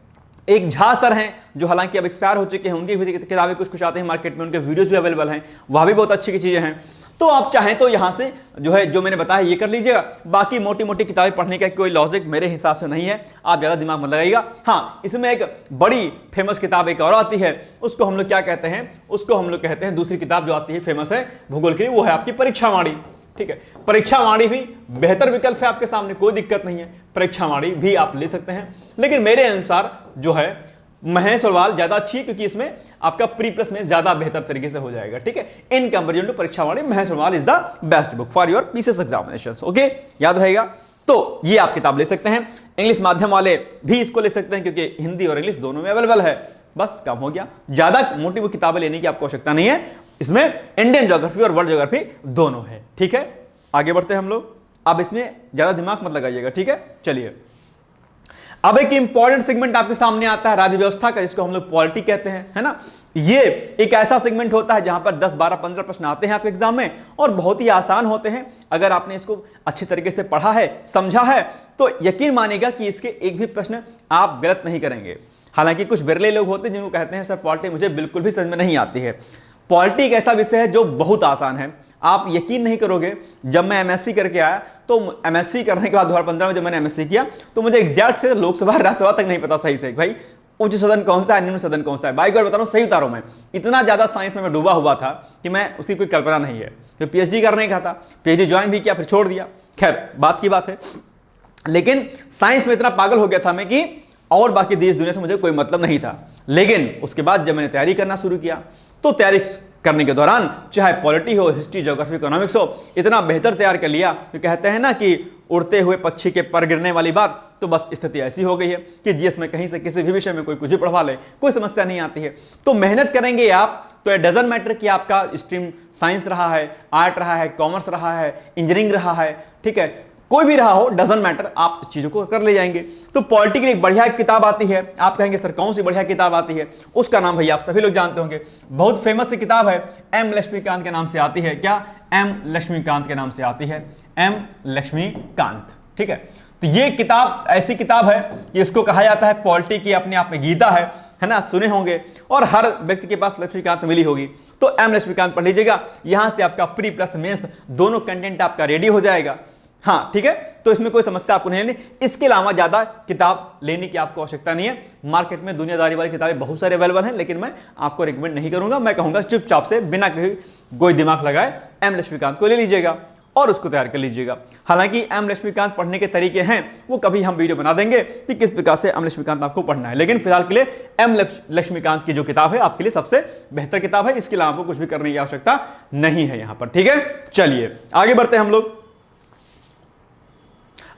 एक झा सर हैं जो हालांकि अब एक्सपायर हो चुके हैं, उनकी भी किताबें कुछ कुछ आते हैं मार्केट में, उनके वीडियोस भी अवेलेबल हैं, वह भी बहुत अच्छी की चीजें हैं। तो आप चाहें तो यहां से जो है जो मैंने बताया ये कर लीजिएगा। बाकी मोटी मोटी किताबें पढ़ने का कोई लॉजिक मेरे हिसाब से नहीं है, आप ज्यादा दिमाग मत लगाइएगा। हाँ, इसमें एक बड़ी फेमस किताब एक और आती है, उसको हम लोग क्या कहते हैं, उसको हम लोग कहते हैं, दूसरी किताब जो आती है फेमस है भूगोल की, वो है आपकी परीक्षावाणी, ठीक है। परीक्षावाणी भी बेहतर विकल्प है आपके सामने, कोई दिक्कत नहीं है, परीक्षावाणी भी आप ले सकते हैं। लेकिन मेरे अनुसार जो है महेश सवाल ज्यादा अच्छी है, क्योंकि इसमें आपका प्री प्लस में ज्यादा बेहतर तरीके से हो जाएगा, ठीक है। इन कंपैरिजन टू परीक्षावाणी महेश सवाल is the best book for your PCS examinations, okay, याद रहेगा। तो ये आप किताब ले सकते हैं। इंग्लिश माध्यम वाले भी इसको ले सकते हैं, क्योंकि हिंदी और इंग्लिश दोनों में अवेलेबल है। बस काम हो गया, ज्यादा मोटी वो किताबें लेने की आपको आवश्यकता नहीं है। इसमें इंडियन ज्योग्राफी और वर्ल्ड ज्योग्राफी दोनों है, ठीक है। आगे बढ़ते हैं हम लोग। अब इसमें ज्यादा दिमाग मत लगाइएगा, ठीक है। चलिए, अब एक इंपॉर्टेंट सेगमेंट आपके सामने आता है राज्य व्यवस्था का, जिसको हम लोग पॉलिटी कहते हैं, है ना। ये एक ऐसा सेगमेंट होता है जहां पर 10, 12, 15 प्रश्न आते हैं आपके एग्जाम में, और बहुत ही आसान होते हैं। अगर आपने इसको अच्छी तरीके से पढ़ा है, समझा है, तो यकीन मानेगा कि इसके एक भी प्रश्न आप गलत नहीं करेंगे। हालांकि कुछ बिरले लोग होते हैं जिनको कहते हैं सर पॉलिटी मुझे बिल्कुल भी समझ में नहीं आती है। पॉलिटी एक ऐसा विषय है जो बहुत आसान है, आप यकीन नहीं करोगे। जब मैं एमएससी करके आया, तो एमएससी करने के बाद 2015 में जब मैंने एमएससी किया, तो मुझे एग्जैक्ट से लोकसभा राज्यसभा तक नहीं पता सही से, भाई उच्च सदन कौन सा है, निम्न सदन कौन सा है। बाइक बता रहा हूं, सही बता रहा हूं, मैं इतना ज्यादा साइंस में मैं डूबा हुआ था कि मैं उसकी कोई कल्पना नहीं है। तो पीएचडी करने का था, पीएचडी ज्वाइन भी किया, फिर छोड़ दिया, खैर बात की बात है। लेकिन साइंस में इतना पागल हो गया था मैं कि और बाकी देश दुनिया से मुझे कोई मतलब नहीं था। लेकिन उसके बाद जब मैंने तैयारी करना शुरू किया, तो तैयारी करने के दौरान चाहे पॉलिटी हो, हिस्ट्री, ज्योग्राफी, इकोनॉमिक्स हो, इतना बेहतर तैयार कर लिया कि कहते हैं ना कि उड़ते हुए पक्षी के पर गिरने वाली बात। तो बस स्थिति ऐसी हो गई है कि जीएस में कहीं से किसी भी विषय में कोई कुछ भी पढ़वा ले, कोई समस्या नहीं आती है। तो मेहनत करेंगे आप, तो इट डजंट मैटर कि आपका स्ट्रीम साइंस रहा है, आर्ट रहा है, कॉमर्स रहा है, इंजीनियरिंग रहा है, ठीक है, कोई भी रहा हो, डजंट मैटर, आप इस चीजों को कर ले जाएंगे। तो पॉलिटी की एक बढ़िया किताब आती है, आप कहेंगे सर कौन सी बढ़िया किताब आती है, उसका नाम भैया आप सभी लोग जानते होंगे, बहुत फेमस किताब है, एम लक्ष्मीकांत के नाम से आती है। क्या? एम लक्ष्मीकांत के नाम से आती है, एम लक्ष्मीकांत, ठीक है। तो ये किताब ऐसी किताब है कि इसको कहा जाता है पॉलिटी की अपने आप में गीता है ना, सुने होंगे, और हर व्यक्ति के पास लक्ष्मीकांत मिली होगी। तो एम लक्ष्मीकांत पढ़ लीजिएगा, यहां से आपका प्री प्लस मेंस दोनों कंटेंट आपका रेडी हो जाएगा। हाँ ठीक है, तो इसमें कोई समस्या आपको नहीं लेनी। इसके अलावा ज्यादा किताब लेने की आपको आवश्यकता नहीं है। मार्केट में दुनियादारी वाली किताबें बहुत सारे अवेलेबल हैं, लेकिन मैं आपको रिकमेंड नहीं करूंगा। मैं कहूंगा चुपचाप से बिना कोई दिमाग लगाए एम लक्ष्मीकांत को ले लीजिएगा और उसको तैयार कर लीजिएगा। हालांकि एम लक्ष्मीकांत पढ़ने के तरीके हैं, वो कभी हम वीडियो बना देंगे कि किस प्रकार से एम लक्ष्मीकांत आपको पढ़ना है। लेकिन फिलहाल के लिए एम लक्ष्मीकांत की जो किताब है आपके लिए सबसे बेहतर किताब है। इसके अलावा आपको कुछ भी करने की आवश्यकता नहीं है यहां पर, ठीक है। चलिए आगे बढ़ते हैं हम लोग।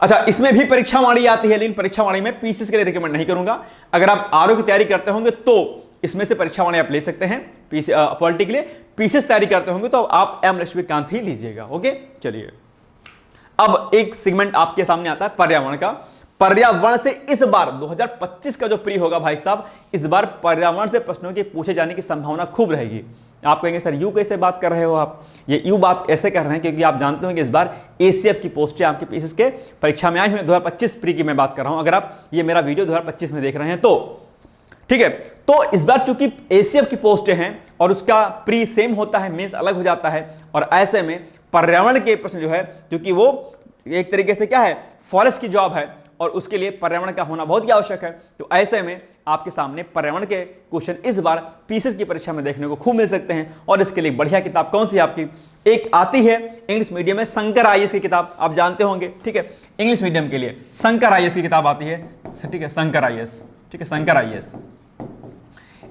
अच्छा, इसमें भी परीक्षावाणी आती है, लेकिन परीक्षावाणी में पीसीएस के लिए रिकमेंड नहीं करूंगा। अगर आप आरओ की तैयारी करते होंगे तो इसमें से परीक्षावाणी आप ले सकते हैं। पॉलिटी के लिए पीसीएस तैयारी करते होंगे तो आप एम लक्ष्मीकांत ही लीजिएगा। ओके, चलिए अब एक सेगमेंट आपके सामने आता है पर्यावरण का। पर्यावरण से इस बार 2025 का जो प्री होगा भाई साहब, इस बार पर्यावरण से प्रश्नों के पूछे जाने की संभावना खूब रहेगी। आप कहेंगे सर यू कैसे बात कर रहे हो आप? ये यू बात ऐसे कर रहे हैं क्योंकि आप जानते हो कि इस बार एसीएफ की पोस्टें आपके पीसीएस के परीक्षा में आई हुई 2025 प्री की मैं बात कर रहा हूं। अगर आप ये मेरा वीडियो 2025 में देख रहे हैं तो ठीक है। तो इस बार चूंकि एसीएफ की पोस्टें हैं और उसका प्री सेम होता है, मेंस अलग हो जाता है, और ऐसे में पर्यावरण के प्रश्न जो है, क्योंकि वो एक तरीके से क्या है, फॉरेस्ट की जॉब है और उसके लिए पर्यावरण का होना बहुत ही आवश्यक है। तो ऐसे में आपके सामने पर्यावरण के क्वेश्चन इस बार पीसीएस की परीक्षा में देखने को खूब मिल सकते हैं। और इसके लिए बढ़िया किताब कौन सी आपकी एक आती है इंग्लिश मीडियम में, शंकर आईएएस की किताब आप जानते होंगे, ठीक है। इंग्लिश मीडियम के लिए शंकर आईएएस की किताब आती है, ठीक है, शंकर आईएएस, ठीक है, शंकर आईएएस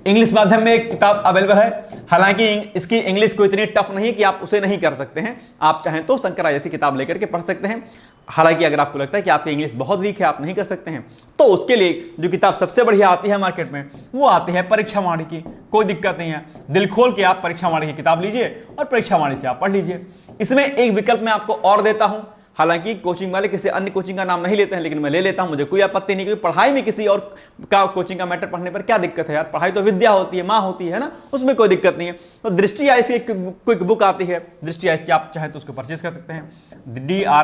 इंग्लिश माध्यम में एक किताब अवेलेबल है। हालांकि इसकी इंग्लिश को इतनी टफ नहीं है कि आप उसे नहीं कर सकते हैं, आप चाहें तो शंकर आईएएस की किताब लेकर के पढ़ सकते हैं। हालांकि अगर आपको लगता है कि आपकी इंग्लिश बहुत वीक है, आप नहीं कर सकते हैं, तो उसके लिए जो किताब सबसे बढ़िया आती है मार्केट में वो आती है परीक्षा वाणी की। कोई दिक्कत नहीं है, दिल खोल के आप परीक्षा वाणी की किताब लीजिए और परीक्षा वाणी से आप पढ़ लीजिए। इसमें एक विकल्प मैं आपको और देता हूं, हालांकि कोचिंग वाले किसी अन्य कोचिंग का नाम नहीं लेते हैं, लेकिन मैं ले लेता हूं, मुझे कोई आपत्ति नहीं, क्योंकि पढ़ाई में किसी और का कोचिंग का मैटर पढ़ने पर क्या दिक्कत है यार, पढ़ाई तो विद्या होती है, माँ होती है ना, उसमें कोई दिक्कत नहीं है। तो दृष्टि आईएएस की एक क्विक बुक आती है, दृष्टि आईएएस की, आप चाहे तो उसको परचेज कर सकते हैं, DRISHTI,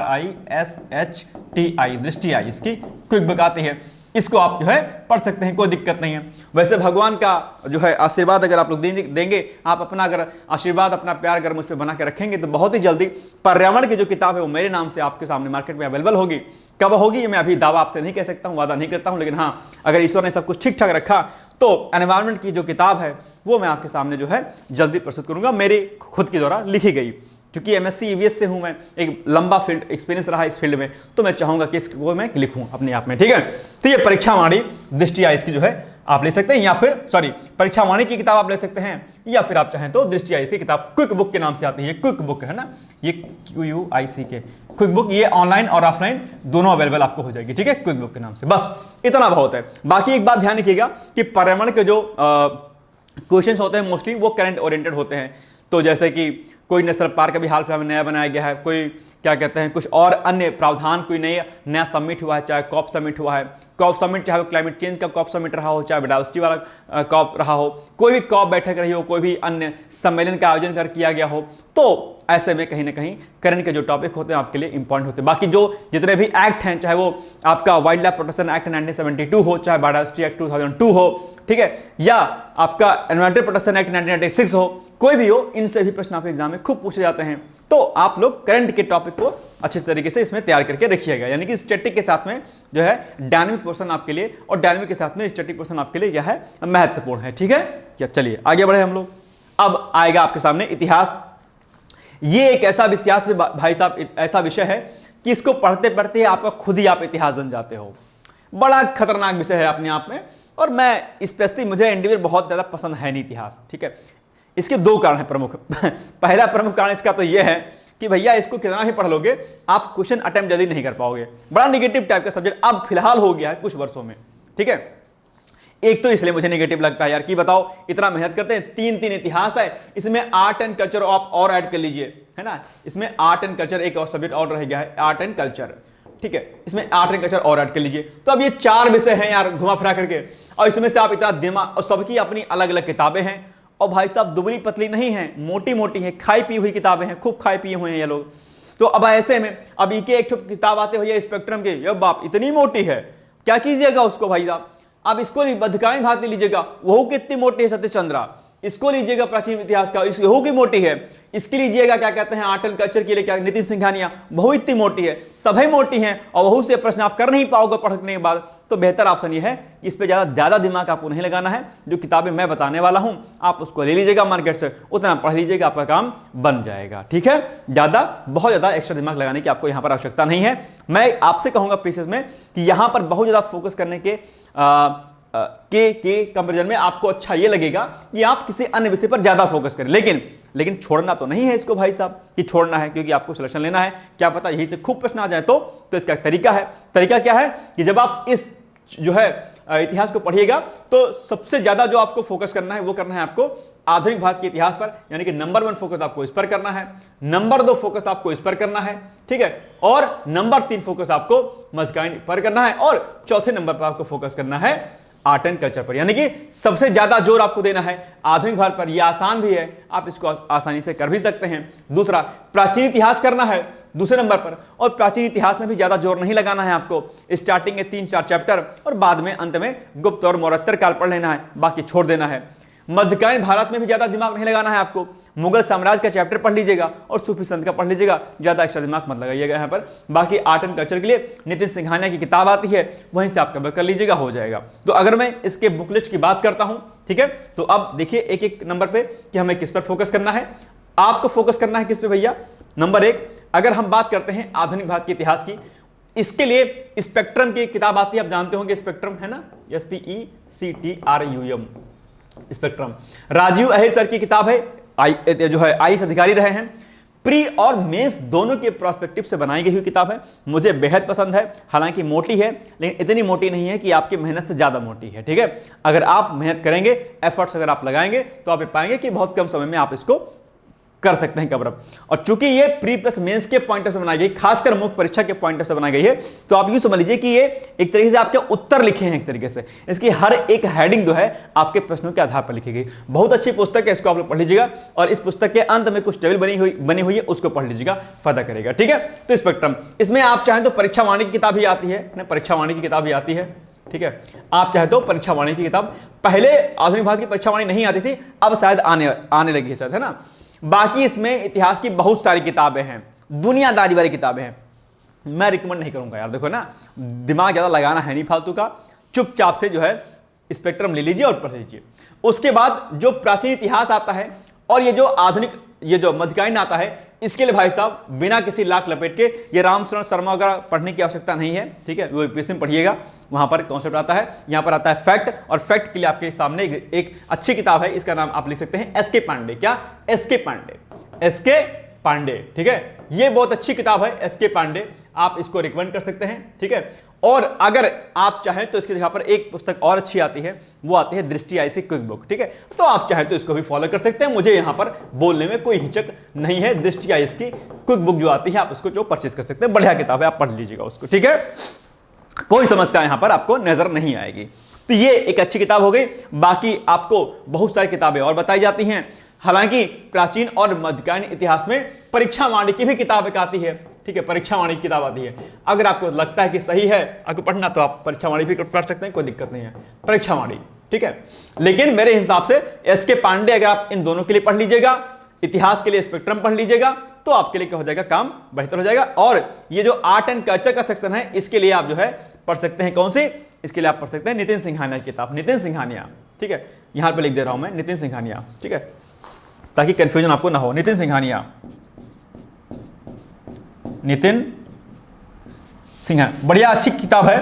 दृष्टि आईएएस की क्विक बुक आती है, इसको आप जो है पढ़ सकते हैं, कोई दिक्कत नहीं है। वैसे भगवान का जो है आशीर्वाद अगर आप लोग देंगे, आप अपना अगर आशीर्वाद, अपना प्यार अगर मुझ पे बना के रखेंगे, तो बहुत ही जल्दी पर्यावरण की जो किताब है वो मेरे नाम से आपके सामने मार्केट में अवेलेबल होगी। कब होगी ये मैं अभी दावा आपसे नहीं कह सकता हूं, वादा नहीं करता हूं, लेकिन हाँ, अगर ईश्वर ने सब कुछ ठीक ठाक रखा तो एनवायरमेंट की जो किताब है वो मैं आपके सामने जो है जल्दी प्रस्तुत करूंगा, मेरी खुद के द्वारा लिखी गई। क्योंकि एमएससी ईवीएस से हूं मैं, एक लंबा फील्ड एक्सपीरियंस रहा इस फील्ड में, तो मैं चाहूंगा कि इसको मैं लिखूं अपने आप में, ठीक है। तो ये परीक्षा वाणी दृष्टि आईएएस की जो है आप ले सकते हैं, या फिर परीक्षा वाणी की किताब आप ले सकते हैं, या फिर आप चाहें तो दृष्टि आईएएस की किताब क्विक बुक के नाम से आती है, क्विक बुक है ना, ये QUICK क्विक बुक, ये ऑनलाइन और ऑफलाइन दोनों अवेलेबल आपको हो जाएगी, ठीक है, क्विक बुक के नाम से। बस इतना बहुत है। बाकी एक बात ध्यान रखिएगा कि पर्यावरण के जो क्वेश्चंस होते हैं मोस्टली वो करंट ओरिएंटेड होते हैं। तो जैसे कि कोई नेशनल पार्क अभी हाल फिलहाल में नया बनाया गया है, कोई क्या कहते हैं कुछ और अन्य प्रावधान, कोई नया समिट हुआ है, चाहे कॉप समिट हुआ है, कॉप समिट चाहे क्लाइमेट चेंज का कॉप समिट रहा हो, चाहे बायोडायवर्सिटी वाला कॉप रहा हो, कोई भी कॉप बैठक रही हो, कोई भी अन्य सम्मेलन का आयोजन कर किया गया हो, तो ऐसे में कहीं ना कहीं करंट के जो टॉपिक होते हैं आपके लिए इंपॉर्टेंट होते हैं। बाकी जो जितने भी एक्ट हैं, चाहे वो आपका वाइल्ड लाइफ प्रोटेक्शन एक्ट 1972 हो, चाहे बायोडायवर्सिटी एक्ट 2002 हो, ठीक है, या आपका एनवायरमेंटल प्रोटेक्शन एक्ट 1996 हो, कोई भी हो, इनसे भी प्रश्न आपके एग्जाम में खूब पूछे जाते हैं। तो आप लोग करंट के टॉपिक को अच्छे तरीके से इसमें तैयार करके रखिएगा, यानी कि स्टैटिक के साथ में जो है डायनामिक पोर्शन आपके लिए, और डायनामिक के साथ में स्टैटिक पोर्शन आपके लिए यह है महत्वपूर्ण है, ठीक है। क्या, चलिए आगे बढ़े हम लोग। अब आएगा आपके सामने इतिहास। ये एक ऐसा विषय भाई साहब, ऐसा विषय है कि इसको पढ़ते पढ़ते आपका खुद ही आप इतिहास बन जाते हो। बड़ा खतरनाक विषय है अपने आप में, और मैं स्पेशली, मुझे इंडिविजुअल बहुत ज्यादा पसंद है नहीं इतिहास, ठीक है। इसके दो कारण हैं प्रमुख। पहला प्रमुख कारण इसका तो यह है कि भैया इसको कितना भी पढ़ लोगे आप क्वेश्चन अटेम्प्ट जल्दी नहीं कर पाओगे। बड़ा निगेटिव टाइप का सब्जेक्ट अब फिलहाल हो गया है कुछ वर्षों में, ठीक है। एक तो इसलिए मुझे नेगेटिव लगता है यार, कि बताओ इतना मेहनत करते हैं, तीन इतिहास है, इसमें आर्ट एंड कल्चर आप और ऐड कर लीजिए, है ना, इसमें आर्ट एंड कल्चर एक और सब्जेक्ट और रह गया है, आर्ट एंड कल्चर, ठीक है, इसमें आर्ट एंड कल्चर और ऐड कर लीजिए। तो अब ये 4 विषय हैं यार घुमा फिरा करके, और इसमें से आप इतना दिमाग, और सबकी अपनी अलग अलग किताबें हैं, और भाई साहब दुबली पतली नहीं है, मोटी मोटी है, खाई पी हुई किताबें हैं, खूब खाई पिए हुए हैं ये लोग। तो अब ऐसे में अब इनके एक किताब आते हुए स्पेक्ट्रम के, ये बाप इतनी मोटी है, क्या कीजिएगा उसको भाई साहब। अब इसको बद्धकालीन भारत लीजिएगा, वो कितनी मोटी है, सत्यचंद्रा, इसको लीजिएगा प्राचीन इतिहास का, इसको की मोटी है, इसकी लीजिएगा क्या कहते हैं आर्ट एंड कल्चर के लिए क्या नितिन सिंघानिया, बहु इतनी मोटी है, सभी मोटी हैं, और बहु से प्रश्न आप कर नहीं पाओगे पढ़ने के बाद। तो बेहतर ऑप्शन ये है कि इस पे ज्यादा दिमाग आपको नहीं लगाना है, जो किताबें मैं बताने वाला हूं आप उसको ले लीजिएगा मार्केट से, उतना पढ़ लीजिएगा, आपका काम बन जाएगा, ठीक है। बहुत ज्यादा एक्स्ट्रा दिमाग लगाने की आपको यहां पर आवश्यकता नहीं है। मैं आपसे कहूंगा पीसेस में कि यहां पर बहुत ज्यादा फोकस करने के कंपैरिजन में आपको अच्छा ये लगेगा कि आप किसी अन्य विषय पर ज्यादा फोकस करें, लेकिन छोड़ना तो नहीं है इसको भाई साहब, कि छोड़ना है क्योंकि आपको सिलेक्शन लेना है, क्या पता यही से खूब प्रश्न आ जाए। तो इसका तरीका है, तरीका क्या है कि जब आप इस जो है इतिहास को पढ़िएगा तो सबसे ज्यादा जो आपको फोकस करना है वो करना है आपको आधुनिक भारत के इतिहास पर, यानी कि नंबर 1 फोकस आपको इस पर करना है, नंबर 2 फोकस आपको इस पर करना है, ठीक है, और नंबर 3 फोकस आपको मध्यकालीन पर करना है, और चौथे नंबर पर आपको फोकस करना है आर्ट एंड कल्चर पर, यानी कि सबसे ज्यादा जोर आपको देना है आधुनिक भारत पर। यह आसान भी है, आप इसको आसानी से कर भी सकते हैं। दूसरा, प्राचीन इतिहास करना है दूसरे नंबर पर, और प्राचीन इतिहास में भी ज्यादा जोर नहीं लगाना है आपको, स्टार्टिंग के 3-4 चैप्टर और बाद में अंत में गुप्त और मौर्योत्तर काल पढ़ लेना है, बाकी छोड़ देना है। मध्यकालीन भारत में भी ज्यादा दिमाग नहीं लगाना है आपको, मुगल साम्राज्य का चैप्टर पढ़ लीजिएगा और सूफी संत का पढ़ लीजिएगा, ज्यादा एक्स्ट्रा दिमाग मत लगाइएगा यहाँ पर। बाकी आर्ट एंड कल्चर के लिए नितिन सिंघानिया की किताब आती है, वहीं से आप कवर कर लीजिएगा, हो जाएगा। तो अगर मैं इसके बुक लिस्ट की बात करता हूं, ठीक है, तो अब देखिए एक एक नंबर पे कि हमें किस पर फोकस करना है। आपको फोकस करना है किस पे भैया? नंबर 1, अगर हम बात करते हैं आधुनिक भारत के इतिहास की, इसके लिए स्पेक्ट्रम की किताब आती है, आप जानते होंगे स्पेक्ट्रम है ना, SPECTRUM, spectrum. Rajiv Ahir sir की किताब है, जो है आईएएस अधिकारी रहे हैं। प्री और मेंस दोनों के प्रोस्पेक्टिव से बनाई गई हुई किताब है, मुझे बेहद पसंद है। हालांकि मोटी है, लेकिन इतनी मोटी नहीं है कि आपकी मेहनत से ज्यादा मोटी है, ठीक है। अगर आप मेहनत करेंगे, एफर्ट्स अगर आप लगाएंगे, तो आप पाएंगे कि बहुत कम समय में आप इसको कर सकते हैं कवर अप। और चूंकि ये प्री प्लस मेंस के पॉइंट ऑफ से बनाई गई, खासकर मुख्य परीक्षा के पॉइंट ऑफ से बनाई गई है, तो आप यूं समझ लीजिए कि ये एक तरीके से आपके उत्तर लिखे हैं। एक तरीके से इसकी हर एक हेडिंग जो है आपके प्रश्नों के आधार पर लिखी गई। बहुत अच्छी पुस्तक है, इसको आप लोग पढ़ लीजिएगा, और इस पुस्तक के अंत में कुछ टेबल बनी हुई है, उसको पढ़ लीजिएगा, फायदा करेगा, ठीक है। तो स्पेक्ट्रम, इसमें आप चाहें तो परीक्षा वाणी की किताब भी आती है, परीक्षा वाणी की किताब भी आती है, ठीक है। आप चाहे तो परीक्षा वाणी की किताब, पहले आधुनिक भारत की परीक्षा वाणी नहीं आती थी, अब शायद आने लगी है शायद, है ना। बाकी इसमें इतिहास की बहुत सारी किताबें हैं, दुनियादारी वाली किताबें हैं, मैं रिकमेंड नहीं करूंगा यार। देखो ना, दिमाग ज्यादा लगाना है नहीं फालतू का, चुपचाप से जो है स्पेक्ट्रम ले लीजिए और पढ़ लीजिए। उसके बाद जो प्राचीन इतिहास आता है और ये जो आधुनिक, ये जो मध्यकालीन आता है, इसके लिए भाई साहब बिना किसी लाख लपेट के ये रामचरण शर्मा वगैरह पढ़ने की आवश्यकता नहीं है, ठीक है। वो यूपीएससी में पढ़िएगा, वहां पर कॉन्सेप्ट आता है, यहां पर आता है फैक्ट, और फैक्ट के लिए आपके सामने एक अच्छी किताब है, इसका नाम आप लिख सकते हैं एसके पांडे। क्या? एसके पांडे, ठीक है। ये बहुत अच्छी किताब है एसके पांडे, आप इसको रिकमेंड कर सकते हैं, ठीक है। और अगर आप चाहें तो इसके जगह पर एक पुस्तक और अच्छी आती है, वो आती है दृष्टि आई सी क्विक बुक, ठीक है। तो आप चाहें तो इसको भी फॉलो कर सकते हैं, मुझे यहां पर बोलने में कोई हिचक नहीं है। दृष्टि आई की क्विक बुक जो आती है, आप उसको जो परचेज कर सकते हैं, बढ़िया किताब है, आप पढ़ लीजिएगा उसको, ठीक है। कोई समस्या यहां पर आपको नजर नहीं आएगी। तो ये एक अच्छी किताब हो गई। बाकी आपको बहुत सारी किताबें और बताई जाती हैं। हालांकि प्राचीन और मध्यकालीन इतिहास में परीक्षा वाणी की भी किताब एक आती है, ठीक है, परीक्षा वाणी की किताब आती है। अगर आपको लगता है कि सही है आपको पढ़ना, तो आप परीक्षा वाणी भी पढ़ सकते हैं, कोई दिक्कत नहीं है, परीक्षा वाणी, ठीक है। लेकिन मेरे हिसाब से एसके पांडे, अगर आप इन दोनों के लिए पढ़ लीजिएगा, इतिहास के लिए स्पेक्ट्रम पढ़ लीजिएगा, तो आपके लिए क्या हो जाएगा, काम बेहतर हो जाएगा। और ये जो आर्ट एंड कल्चर का सेक्शन है, इसके लिए आप जो है पढ़ सकते हैं, कौन सी? इसके लिए आप पढ़ सकते हैं नितिन सिंघानिया की किताब, नितिन सिंघानिया, ठीक है। यहां पे लिख दे रहा हूं मैं, नितिन सिंघानिया, ठीक है, ताकि कंफ्यूजन आपको ना हो। नितिन सिंघानिया, नितिन सिंघानिया, बढ़िया अच्छी किताब है,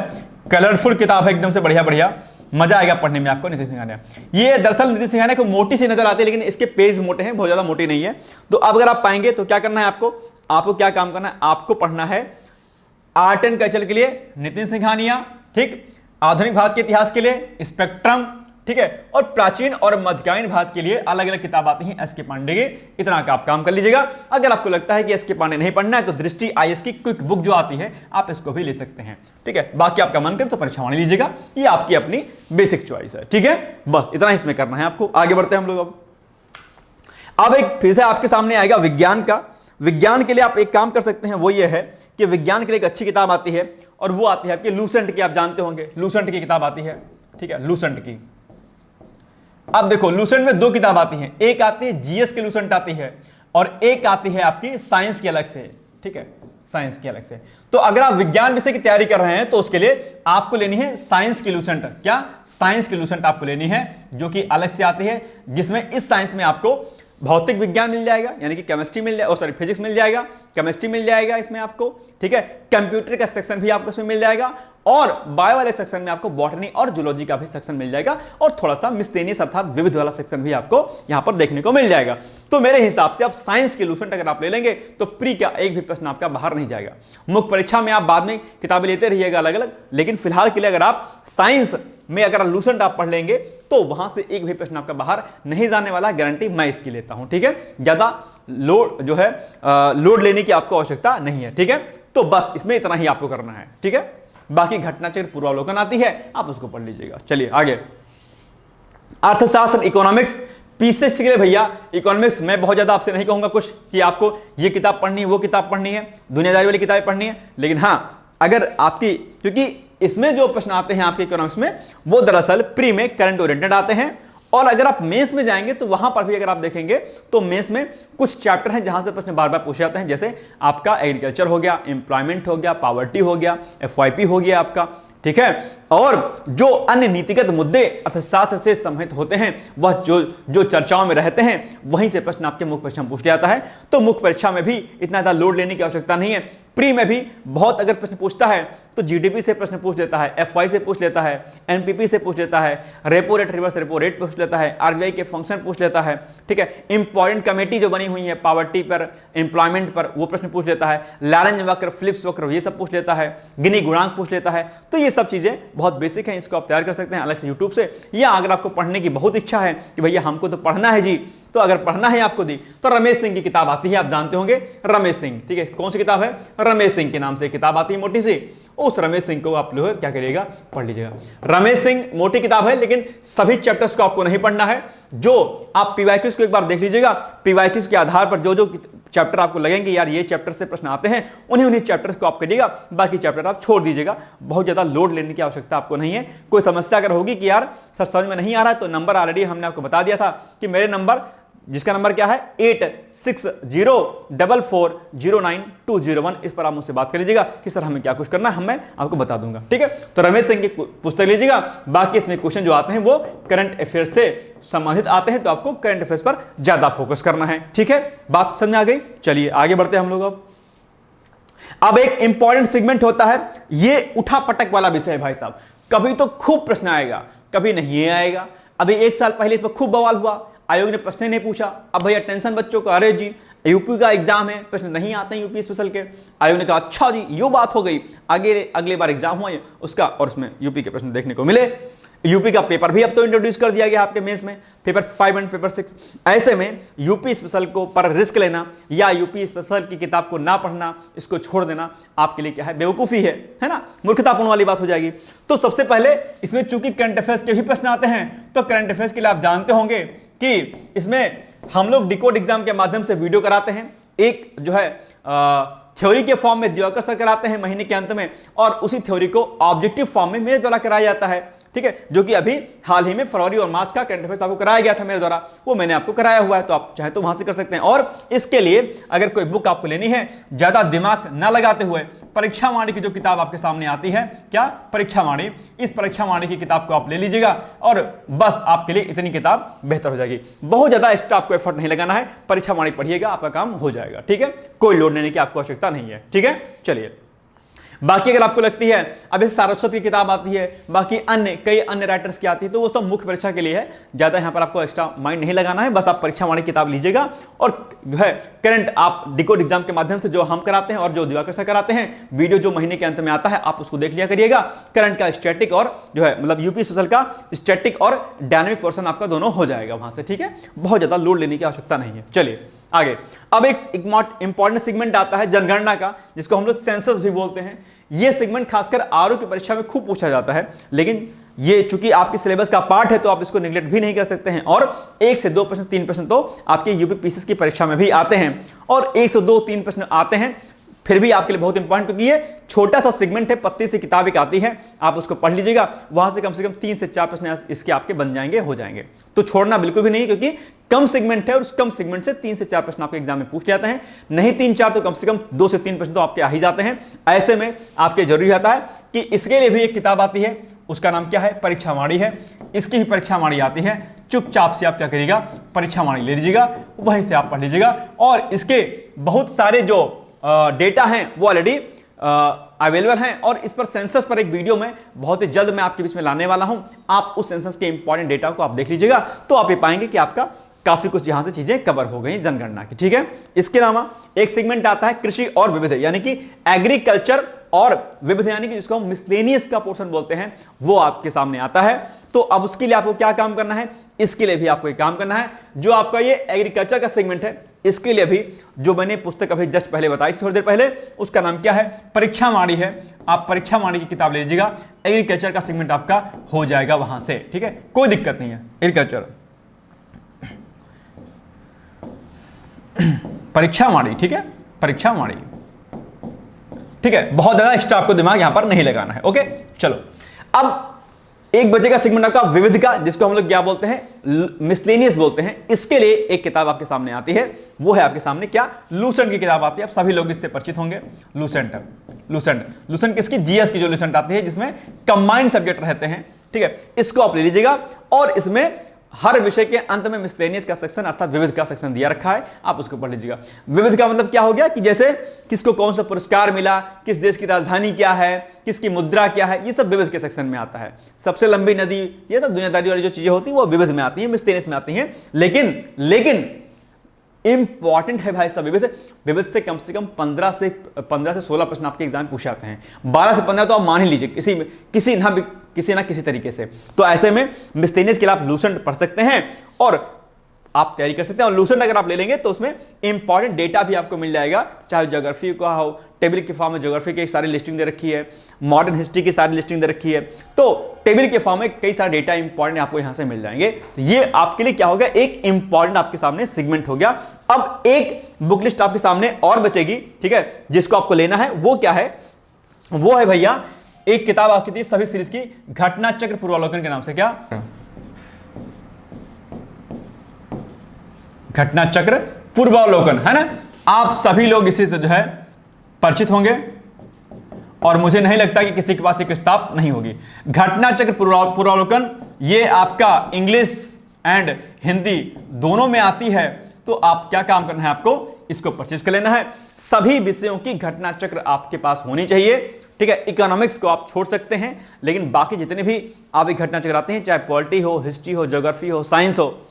कलरफुल किताब है, एकदम से बढ़िया बढ़िया, मजा आएगा पढ़ने में आपको। नितिन सिंघानिया, ये दरअसल नितिन सिंघानिया को मोटी सी नजर आती है, लेकिन इसके पेज मोटे हैं, बहुत ज्यादा मोटी नहीं है। तो अब अगर आप पाएंगे तो क्या करना है आपको क्या काम करना है, आपको पढ़ना है आर्ट एंड कल्चर के लिए नितिन सिंघानिया, ठीक, आधुनिक भारत के इतिहास के लिए स्पेक्ट्रम, ठीक है, और प्राचीन और मध्यकालीन भारत के लिए अलग अलग किताब आती हैं एसके पांडे की। इतना का आप काम कर लीजिएगा। अगर आपको लगता है कि एसके पांडे नहीं पढ़ना है, तो दृष्टि आईएएस की क्विक बुक जो आती है, आप इसको भी ले सकते हैं, ठीक है। बाकी आपका मन करे तो परीक्षा वाणी लीजिएगा, ये आपकी अपनी बेसिक चॉइस है, ठीक है। बस इतना ही इसमें करना है आपको। आगे बढ़ते हैं हम लोग। अब एक फिर से आपके सामने आएगा विज्ञान का। विज्ञान के लिए आप एक काम कर सकते हैं, वो ये है कि विज्ञान के लिए एक अच्छी किताब आती है, और वो आती है आपकी लूसेंट की। आप जानते होंगे लूसेंट की किताब आती है, ठीक है, लूसेंट की। अब देखो लूसेंट में दो किताब आती हैं, एक आती है जीएस की लूसेंट आती है, और एक आती है आपकी साइंस की अलग से, ठीक है, साइंस की अलग से। तो अगर आप विज्ञान विषय की तैयारी कर रहे हैं, तो उसके लिए आपको लेनी है साइंस की लूसेंट। क्या? साइंस की लूसेंट आपको लेनी है, जो कि अलग से आती है, जिसमें इस साइंस में आपको भौतिक विज्ञान मिल जाएगा, यानी कि केमिस्ट्री मिल जाएगा, सॉरी फिजिक्स मिल जाएगा, केमिस्ट्री मिल जाएगा इसमें आपको, ठीक है। कंप्यूटर का सेक्शन भी आपको इसमें मिल जाएगा, और बायो वाले सेक्शन में आपको बॉटनी और जूलॉजी का भी सेक्शन मिल जाएगा, और थोड़ा सा मिसलेनियस अर्थात विविध वाला सेक्शन भी आपको यहां पर देखने को मिल जाएगा। तो मेरे हिसाब से आप साइंस की लूसेंट अगर आप ले लेंगे, तो प्री का एक भी प्रश्न आपका बाहर नहीं जाएगा। मुख्य परीक्षा में आप बाद में किताबें लेते रहिएगा अलग अलग, लेकिन फिलहाल के लिए अगर आप साइंस में अगर लूसेंट आप पढ़ लेंगे, तो वहां से एक भी प्रश्न आपका बाहर नहीं जाने वाला, गारंटी मैं इसकी लेता हूं, ठीक है। ज्यादा लोड जो है लोड लेने की आपको आवश्यकता नहीं है, ठीक है। तो बस इसमें इतना ही आपको करना है, ठीक है। बाकी घटनाचक्र पूर्वावलोकन आती है, आप उसको पढ़ लीजिएगा। चलिए आगे, अर्थशास्त्र इकोनॉमिक्स पीसेस के लिए भैया इकोनॉमिक्स मैं बहुत ज्यादा आपसे नहीं कहूंगा कुछ कि आपको ये किताब पढ़नी है, वो किताब पढ़नी है, दुनियादारी वाली किताबें पढ़नी है, लेकिन हां अगर आपकी, क्योंकि इसमें जो प्रश्न आते हैं आपके इकोनॉमिक्स में, वो दरअसल प्री में करंट ओरिएंटेड आते हैं, और अगर आप मेंस में जाएंगे तो वहां पर भी अगर आप देखेंगे तो मेंस में कुछ चैप्टर हैं जहां से प्रश्न बार बार पूछे जाते हैं, जैसे आपका एग्रीकल्चर हो गया, एम्प्लॉयमेंट हो गया, पॉवर्टी हो गया, FYP हो गया आपका, ठीक है। और जो अन्य नीतिगत मुद्दे अर्थशास्त्र से संबंधित होते हैं वह जो चर्चाओं में रहते हैं वहीं से प्रश्न आपके मुख्य परीक्षा में पूछ लिया जाता है। तो मुख्य परीक्षा में भी इतना ज्यादा लोड लेने की आवश्यकता नहीं है। प्री में भी बहुत अगर प्रश्न पूछता है तो जीडीपी से प्रश्न पूछ लेता है, FY से पूछ लेता है, एनपीपी से पूछ लेता है, repo rate reverse repo rate पूछ लेता है, आरबीआई के फंक्शन पूछ लेता है, ठीक है। इंपॉर्टेंट कमेटी जो बनी हुई है पॉवर्टी पर, एम्प्लॉयमेंट पर, वो प्रश्न पूछ लेता है। लैरेंज वक्र, फिलिप्स वक्र, ये सब पूछ लेता है। गिनी गुणांक पूछ लेता है। तो ये सब चीजें बहुत बेसिक है, इसको आप तैयार कर सकते हैं अलग से यूट्यूब से, या अगर आपको पढ़ने की बहुत इच्छा है कि भैया हमको तो पढ़ना है जी, तो अगर पढ़ना है आपको दी तो रमेश सिंह की किताब आती है, आप जानते होंगे रमेश सिंह, ठीक है। कौन सी किताब है? रमेश सिंह के नाम से किताब आती है मोटी सी, उस रमेश सिंह को आप लोग क्या करिएगा, पढ़ लीजिएगा। रमेश सिंह मोटी किताब है लेकिन सभी चैप्टर्स को आपको नहीं पढ़ना है। जो आप पीवाईक्यूज को एक बार देख लीजिएगा, पीवाईक्यूज के आधार पर जो जो चैप्टर आपको लगेंगे यार ये चैप्टर से प्रश्न आते हैं, उन्हीं चैप्टर्स को आप करिएगा, बाकी चैप्टर आप छोड़ दीजिएगा। बहुत ज्यादा लोड लेने की आवश्यकता आपको नहीं है। कोई समस्या अगर होगी कि यार सर समझ में नहीं आ रहा है, तो नंबर ऑलरेडी हमने आपको बता दिया था कि मेरे नंबर, जिसका नंबर क्या है 8604409201, इस पर आप मुझसे बात कर लीजिएगा कि सर हमें क्या कुछ करना है, मैं आपको बता दूंगा, ठीक है। तो रमेश सिंह की पुस्तक लीजिएगा। बाकी इसमें क्वेश्चन जो आते हैं वो करंट अफेयर से संबंधित आते हैं, तो आपको करंट अफेयर्स पर ज्यादा फोकस करना है, ठीक है। बात समझ में आ गई? चलिए आगे बढ़ते हैं हम लोग। अब एक इंपॉर्टेंट सेगमेंट होता है, ये उठा पटक वाला विषय है भाई साहब। कभी तो खूब प्रश्न आएगा, कभी नहीं आएगा। अभी 1 साल पहले इस पर खूब बवाल हुआ, आयोग ने प्रश्न नहीं पूछा। अब भैया टेंशन बच्चों का, अरे जी यूपी का एग्जाम है, प्रश्न नहीं आते हैं यूपी स्पेशल के। आयोग ने कहा अच्छा जी ये बात हो गई, आगे अगले बार एग्जाम हुआ उसका और उसमें यूपी के प्रश्न देखने को मिले। यूपी का पेपर भी अब तो इंट्रोड्यूस कर दिया गया आपके मेंस में, पेपर 5 एंड पेपर 6। ऐसे में यूपी स्पेशल को पर रिस्क लेना या यूपी स्पेशल की किताब को ना पढ़ना, इसको छोड़ देना आपके लिए क्या है, बेवकूफी है ना, मूर्खतापूर्ण वाली बात हो जाएगी। तो सबसे पहले इसमें चूंकि करंट अफेयर्स के भी प्रश्न आते हैं, तो करंट अफेयर्स के लिए आप जानते होंगे कि इसमें हम लोग डिकोड एग्जाम के माध्यम से वीडियो कराते हैं। एक जो है थ्योरी के फॉर्म में दिवाकर सर कराते हैं महीने के अंत में, और उसी थ्योरी को ऑब्जेक्टिव फॉर्म में मेरे द्वारा कराया जाता है, ठीक है। जो कि अभी हाल ही में फरवरी और मार्च का करंट अफेयर्स आपको कराया गया था मेरे द्वारा, वो मैंने आपको कराया हुआ है, तो आप चाहे तो वहां से कर सकते हैं। और इसके लिए अगर कोई बुक आपको लेनी है, ज्यादा दिमाग ना लगाते हुए, परीक्षा वाणी की जो किताब आपके सामने आती है, क्या परीक्षा वाणी, इस परीक्षा वाणी की किताब को आप ले लीजिएगा और बस आपके लिए इतनी किताब बेहतर हो जाएगी। बहुत ज्यादा एक्स्ट्रा आपको एफर्ट नहीं लगाना है, परीक्षा वाणी पढ़िएगा, आपका काम हो जाएगा, ठीक है। कोई लोड लेने की आपको आवश्यकता नहीं है, ठीक है। चलिए बाकी अगर आपको लगती है अभी सारस्वत की किताब आती है, बाकी अन्य कई अन्य राइटर्स की आती है, तो वो सब मुख्य परीक्षा के लिए है, ज्यादा यहां पर आपको एक्स्ट्रा माइंड नहीं लगाना है। बस आप परीक्षा वाणी किताब लीजिएगा और जो है करंट आप डिकोड एग्जाम के माध्यम से जो हम कराते हैं और जो दिवाकर सर कराते हैं, वीडियो जो महीने के अंत में आता है आप उसको देख लिया करिएगा। करंट का स्टैटिक और जो है मतलब यूपी स्पेशल का स्टैटिक और डायनामिक पोर्शन आपका दोनों हो जाएगा वहां से, ठीक है। बहुत ज्यादा लोड लेने की आवश्यकता नहीं है। चलिए आगे, अब एक इंपॉर्टेंट सेगमेंट आता है जनगणना का, जिसको हम लोग सेंसस भी बोलते हैं। ये सेगमेंट खासकर आरओ की परीक्षा में खूब पूछा जाता है, लेकिन ये चूंकि आपके सिलेबस का पार्ट है तो आप इसको निगलेक्ट भी नहीं कर सकते हैं। और 1 से 2 प्रश्न 3 प्रश्न तो आपके यूपी पीसीएस की परीक्षा में भी आते हैं, और 1 से 2-3 प्रश्न आते हैं, फिर भी आपके लिए बहुत इंपॉर्टेंट, क्योंकि ये छोटा सा सेगमेंट है, पत्ती से किताब एक आती है, आप उसको पढ़ लीजिएगा, वहां से कम 3 से 4 प्रश्न इसके आपके बन जाएंगे, हो जाएंगे। तो छोड़ना बिल्कुल भी नहीं, क्योंकि कम सेगमेंट है और उस कम सेगमेंट से 3 से 4 प्रश्न आपके एग्जाम में पूछ जाते हैं, नहीं 3-4 तो कम से कम 2 से 3 प्रश्न तो आपके आ ही जाते हैं। ऐसे में आपके जरूरी रहता है कि इसके लिए भी एक किताब आती है, उसका नाम क्या है, परीक्षा वाणी है। इसकी भी परीक्षा वाणी आती है, चुपचाप से आप क्या करिएगा, परीक्षा वाणी ले लीजिएगा, वहीं से आप पढ़ लीजिएगा। और इसके बहुत सारे जो डेटा हैं वो ऑलरेडी अवेलेबल हैं, और इस पर सेंसस पर एक वीडियो में बहुत ही जल्द मैं आपके बीच में लाने वाला हूं। आप उस सेंसस के इंपॉर्टेंट डेटा को आप देख लीजिएगा, तो आप ये पाएंगे कि आपका काफी कुछ यहां से चीजें कवर हो गई जनगणना की, ठीक है। इसके अलावा एक सेगमेंट आता है कृषि और विविध, यानी कि एग्रीकल्चर और विविध, यानी कि जिसको हम मिसलेनियस का पोर्शन बोलते हैं, वो आपके सामने आता है। तो अब उसके लिए आपको क्या काम करना है, इसके लिए भी आपको एक काम करना है, जो आपका ये एग्रीकल्चर का सेगमेंट है, इसके लिए भी जो मैंने पुस्तक अभी जस्ट पहले बताई थी थोड़ी देर पहले, उसका नाम क्या है, परीक्षा वाणी है। आप परीक्षा वाणी की किताब ले लीजिएगा, एग्रीकल्चर का सेगमेंट आपका हो जाएगा वहां से, ठीक है, कोई दिक्कत नहीं है। एग्रीकल्चर परीक्षा वाणी, ठीक है, परीक्षा वाणी, ठीक है। बहुत ज्यादा एक्स्ट्रा आपको दिमाग यहां पर नहीं लगाना है, ओके। चलो अब एक बचेगा सेगमेंट आपका विविध का, जिसको हम लोग क्या बोलते हैं, मिसलेनियस बोलते हैं। इसके लिए एक किताब आपके सामने आती है, वो है आपके सामने क्या, लूसेंट की किताब आती है। आप सभी लोग इससे परिचित होंगे। लूसेंट लूसेंट लूसेंट किसकी, जीएस की जो लूसेंट आती है, जिसमें कंबाइंड सब्जेक्ट रहते हैं, ठीक है। इसको आप ले लीजिएगा और इसमें हर विषय के अंत में मिसलेनियस का सेक्शन अर्थात विविध का सेक्शन दिया रखा है, आप उसको पढ़ लीजिएगा। विविध का मतलब क्या हो गया कि जैसे किसको कौन सा पुरस्कार मिला, किस देश की राजधानी क्या है, किसकी मुद्रा क्या है, ये सब विविध के सेक्शन में आता है। सबसे लंबी नदी, ये तो दुनियादारी वाली जो चीजें होती है वो विविध में आती है, मिसलेनियस में आती हैं। लेकिन इंपॉर्टेंट है भाई सब विविध। विविध से कम 15 से 16 प्रश्न आपके एग्जाम में पूछे जाते हैं। 12 से 15 तो आप मान ही लीजिए किसी ना किसी तरीके से। तो ऐसे में मिसलेनियस के लिए आप लूसेंट पढ़ सकते हैं और आप तैयारी कर सकते हैं। और लूसेंट अगर आप ले लेंगे तो उसमें इंपॉर्टेंट डेटा भी आपको मिल जाएगा, चाहे ज्योग्राफी का हो, टेबल के फॉर्म में ज्योग्राफी की सारी लिस्टिंग दे रखी है, मॉडर्न हिस्ट्री की सारी लिस्टिंग दे रखी है। तो टेबल के फॉर्म में कई सारे डेटा इंपॉर्टेंट आपको यहां से मिल जाएंगे। तो ये आपके लिए क्या हो गया, एक इंपॉर्टेंट आपके सामने सेगमेंट हो गया। अब एक बुक लिस्ट आपके सामने और बचेगी, ठीक है, जिसको आपको लेना है। वो क्या है, वो है भैया एक किताब आपकी थी सभी सीरीज की, घटना चक्र पूर्वावलोकन के नाम से। क्या, घटना चक्र पूर्वावलोकन, है ना। आप सभी लोग इसी से जो है परिचित होंगे और मुझे नहीं लगता कि किसी के पास ये किताब नहीं होगी। घटना चक्र पूर्वावलोकन ये आपका इंग्लिश एंड हिंदी दोनों में आती है। तो आप क्या काम करना है, आपको इसको परचेज कर लेना है। सभी विषयों की घटना चक्र आपके पास होनी चाहिए, ठीक है। इकोनॉमिक्स को आप छोड़ सकते हैं, लेकिन बाकी जितने भी आप एक घटना चक्र आते हैं, चाहे पॉलिटी हो, हिस्ट्री हो, ज्योग्राफी हो, साइंस हो,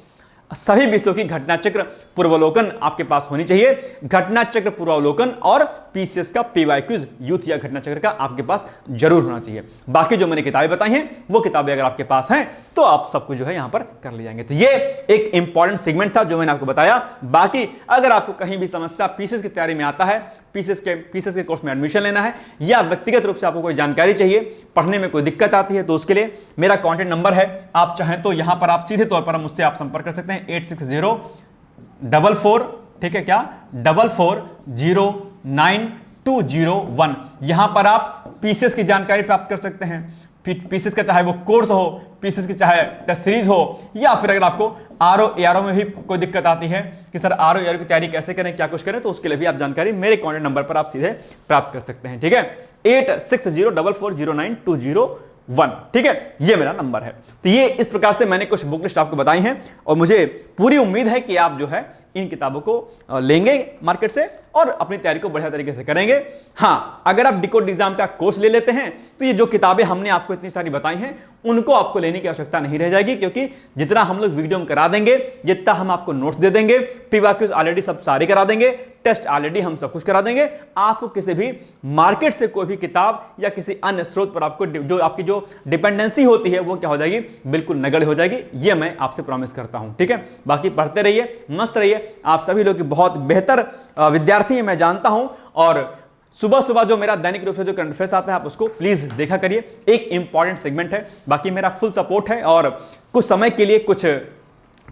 सभी विषयों की घटना चक्र पूर्वावलोकन आपके पास होनी चाहिए। घटना चक्र पूर्वावलोकन और पीसीएस का पीवाई क्विज यूथ या घटना चक्र का आपके पास जरूर होना चाहिए। बाकी जो मैंने किताबें बताई हैं वो किताबें अगर आपके पास हैं तो आप सब कुछ जो है यहां पर कर ले जाएंगे। तो ये एक इंपॉर्टेंट सेगमेंट था जो मैंने आपको बताया। बाकी अगर आपको कहीं भी समस्या पीसीएस की तैयारी में आता है, पीसीएस के कोर्स में एडमिशन लेना है, या व्यक्तिगत रूप से आपको कोई जानकारी चाहिए, पढ़ने में कोई दिक्कत आती है, तो उसके लिए मेरा कॉन्टैक्ट नंबर है। आप चाहें तो यहां पर आप सीधे तौर पर मुझसे आप संपर्क कर सकते हैं 860444, ठीक है, क्या 44092001। यहां पर आप पीसीएस की जानकारी प्राप्त कर सकते हैं। पीसीएस का चाहे वो कोर्स हो, पीसीएस की चाहे टेस्ट सीरीज हो, या फिर अगर आपको आरओ एआरओ में भी कोई दिक्कत आती है कि सर आरओ एआरओ की तैयारी कैसे करें, क्या कुछ करें, तो उसके लिए भी आप जानकारी मेरे कॉन्टैक्ट नंबर पर आप सीधे प्राप्त कर सकते हैं, ठीक है। 860444092001, ठीक है, ये मेरा नंबर है। तो ये इस प्रकार से मैंने कुछ बुक लिस्ट आपको बताई हैं और मुझे पूरी उम्मीद है कि आप जो है इन किताबों को लेंगे मार्केट से और अपनी तैयारी को बढ़िया तरीके से करेंगे। हाँ, अगर आप डिकोड एग्जाम का कोर्स ले लेते हैं तो ये जो किताबें हमने आपको इतनी सारी बताई हैं उनको आपको लेने की आवश्यकता नहीं रह जाएगी, क्योंकि जितना हम लोग वीडियो में करा देंगे, जितना हम आपको नोट्स दे देंगे, पीवाईक्यूज ऑलरेडी सब सारे करा देंगे, टेस्ट ऑलरेडी हम सब कुछ करा देंगे। आपको किसी भी मार्केट से कोई भी किताब या किसी अन्य स्रोत पर आपको जो आपकी जो डिपेंडेंसी होती है वो क्या हो जाएगी, बिल्कुल नगण्य हो जाएगी। ये मैं आपसे प्रॉमिस करता हूं, ठीक है। बाकी पढ़ते रहिए, मस्त रहिए। आप सभी लोग बहुत बेहतर विद्यार्थी हैं मैं जानता हूं, और सुबह सुबह जो मेरा दैनिक रूप से जो करंट अफेयर्स आता है आप उसको प्लीज देखा करिए, एक इंपॉर्टेंट सेगमेंट है। बाकी मेरा फुल सपोर्ट है और कुछ समय के लिए, कुछ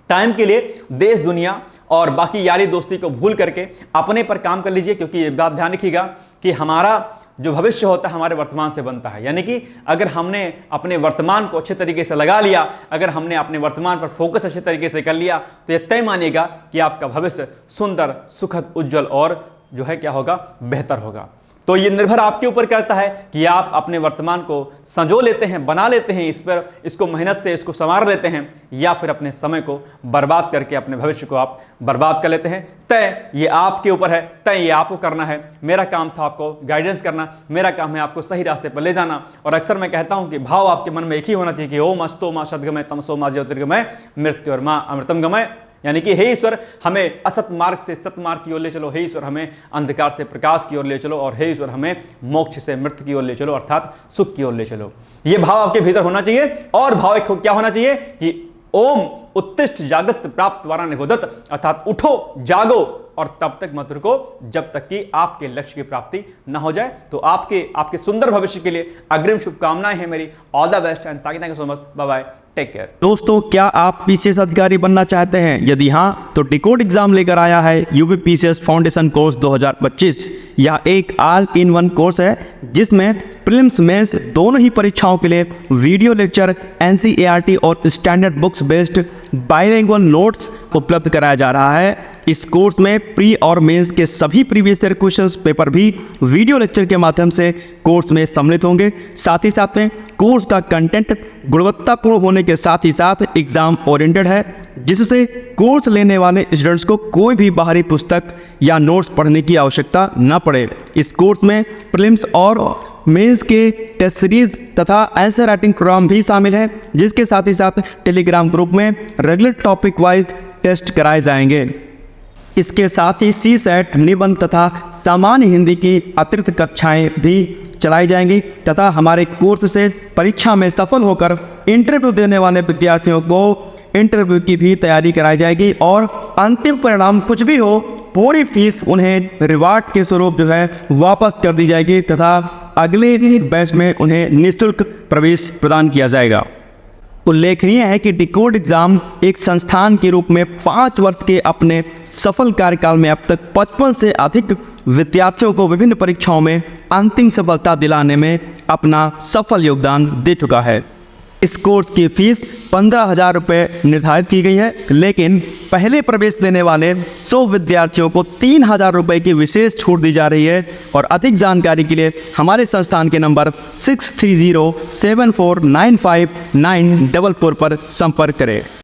टाइम के लिए देश दुनिया और बाकी यारी दोस्ती को भूल करके अपने पर काम कर लीजिए, क्योंकि ये बात ध्यान रखिएगा कि हमारा जो भविष्य होता है हमारे वर्तमान से बनता है। यानी कि अगर हमने अपने वर्तमान को अच्छे तरीके से लगा लिया, अगर हमने अपने वर्तमान पर फोकस अच्छे तरीके से कर लिया, तो यह तय मानिएगा कि आपका भविष्य सुंदर, सुखद, उज्जवल और जो है क्या होगा, बेहतर होगा। तो ये निर्भर आपके ऊपर करता है कि आप अपने वर्तमान को संजो लेते हैं, बना लेते हैं, इस पर इसको मेहनत से इसको संवार लेते हैं, या फिर अपने समय को बर्बाद करके अपने भविष्य को आप बर्बाद कर लेते हैं। तय ये आपके ऊपर है, तय ये आपको करना है। मेरा काम था आपको गाइडेंस करना, मेरा काम है आपको सही रास्ते पर ले जाना। और अक्सर मैं कहता हूं कि भाव आपके मन में एक ही होना चाहिए कि ओम अस्तो मा सद्गमय तमसो मा ज्योतिर्गमय मृत्योर्मा अमृतम गमय। यानी कि हे ईश्वर, हमें असत मार्ग से सत मार्ग की ओर ले चलो, हे ईश्वर हमें अंधकार से प्रकाश की ओर ले चलो, और हे ईश्वर हमें मोक्ष से मृत्यु की ओर ले चलो, अर्थात सुख की ओर ले चलो। ये भाव आपके भीतर होना चाहिए। और भाव एक क्या होना चाहिए कि ओम उत्तिष्ठ जागृत प्राप्त वारा निबोधत, अर्थात उठो, जागो, और तब तक मत रुको जब तक कि आपके लक्ष्य की प्राप्ति न हो जाए। तो आपके सुंदर भविष्य के लिए अग्रिम शुभकामनाएं हैं मेरी। All the best and thank you so much. Bye bye, take care. दोस्तों, क्या आप पीसीएस अधिकारी बनना चाहते हैं? यदि हाँ, तो डिकोड एग्जाम लेकर आया है यूपी पीसीएस फाउंडेशन कोर्स 2025। यह एक ऑल इन वन कोर्स है जिसमें प्रीलिम्स मेंस दोनों ही परीक्षाओं के लिए वीडियो लेक्चर, एनसीईआरटी और standard books based bilingual notes उपलब्ध कराया जा रहा है। इस कोर्स में प्री और मेंस के सभी प्रीवियस ईयर क्वेश्चंस पेपर भी वीडियो लेक्चर के माध्यम से कोर्स में सम्मिलित होंगे। साथ ही साथ में कोर्स का कंटेंट गुणवत्तापूर्ण होने के साथ ही साथ एग्जाम ओरिएंटेड है, जिससे कोर्स लेने वाले स्टूडेंट्स को कोई भी बाहरी पुस्तक या नोट्स पढ़ने की आवश्यकता न पड़े। इस कोर्स में प्रीलिम्स और मेंस के टेस्ट सीरीज तथा आंसर राइटिंग प्रोग्राम भी शामिल है, जिसके साथ ही साथ टेलीग्राम ग्रुप में रेगुलर टॉपिक वाइज टेस्ट कराए जाएंगे। इसके साथ ही सीसेट, निबंध तथा सामान्य हिंदी की अतिरिक्त कक्षाएं भी चलाई जाएंगी तथा हमारे कोर्स से परीक्षा में सफल होकर इंटरव्यू देने वाले विद्यार्थियों को इंटरव्यू की भी तैयारी कराई जाएगी और अंतिम परिणाम कुछ भी हो, पूरी फीस उन्हें रिवार्ड के स्वरूप जो है वापस कर दी जाएगी तथा अगले बैच में उन्हें निःशुल्क प्रवेश प्रदान किया जाएगा। उल्लेखनीय है कि डिकोड एग्जाम एक संस्थान के रूप में 5 वर्ष के अपने सफल कार्यकाल में अब तक 55 से अधिक विद्यार्थियों को विभिन्न परीक्षाओं में अंतिम सफलता दिलाने में अपना सफल योगदान दे चुका है। इस कोर्स की फीस 15,000 रुपये निर्धारित की गई है, लेकिन पहले प्रवेश लेने वाले 100 विद्यार्थियों को 3,000 रुपये की विशेष छूट दी जा रही है। और अधिक जानकारी के लिए हमारे संस्थान के नंबर 6307495944 पर संपर्क करें।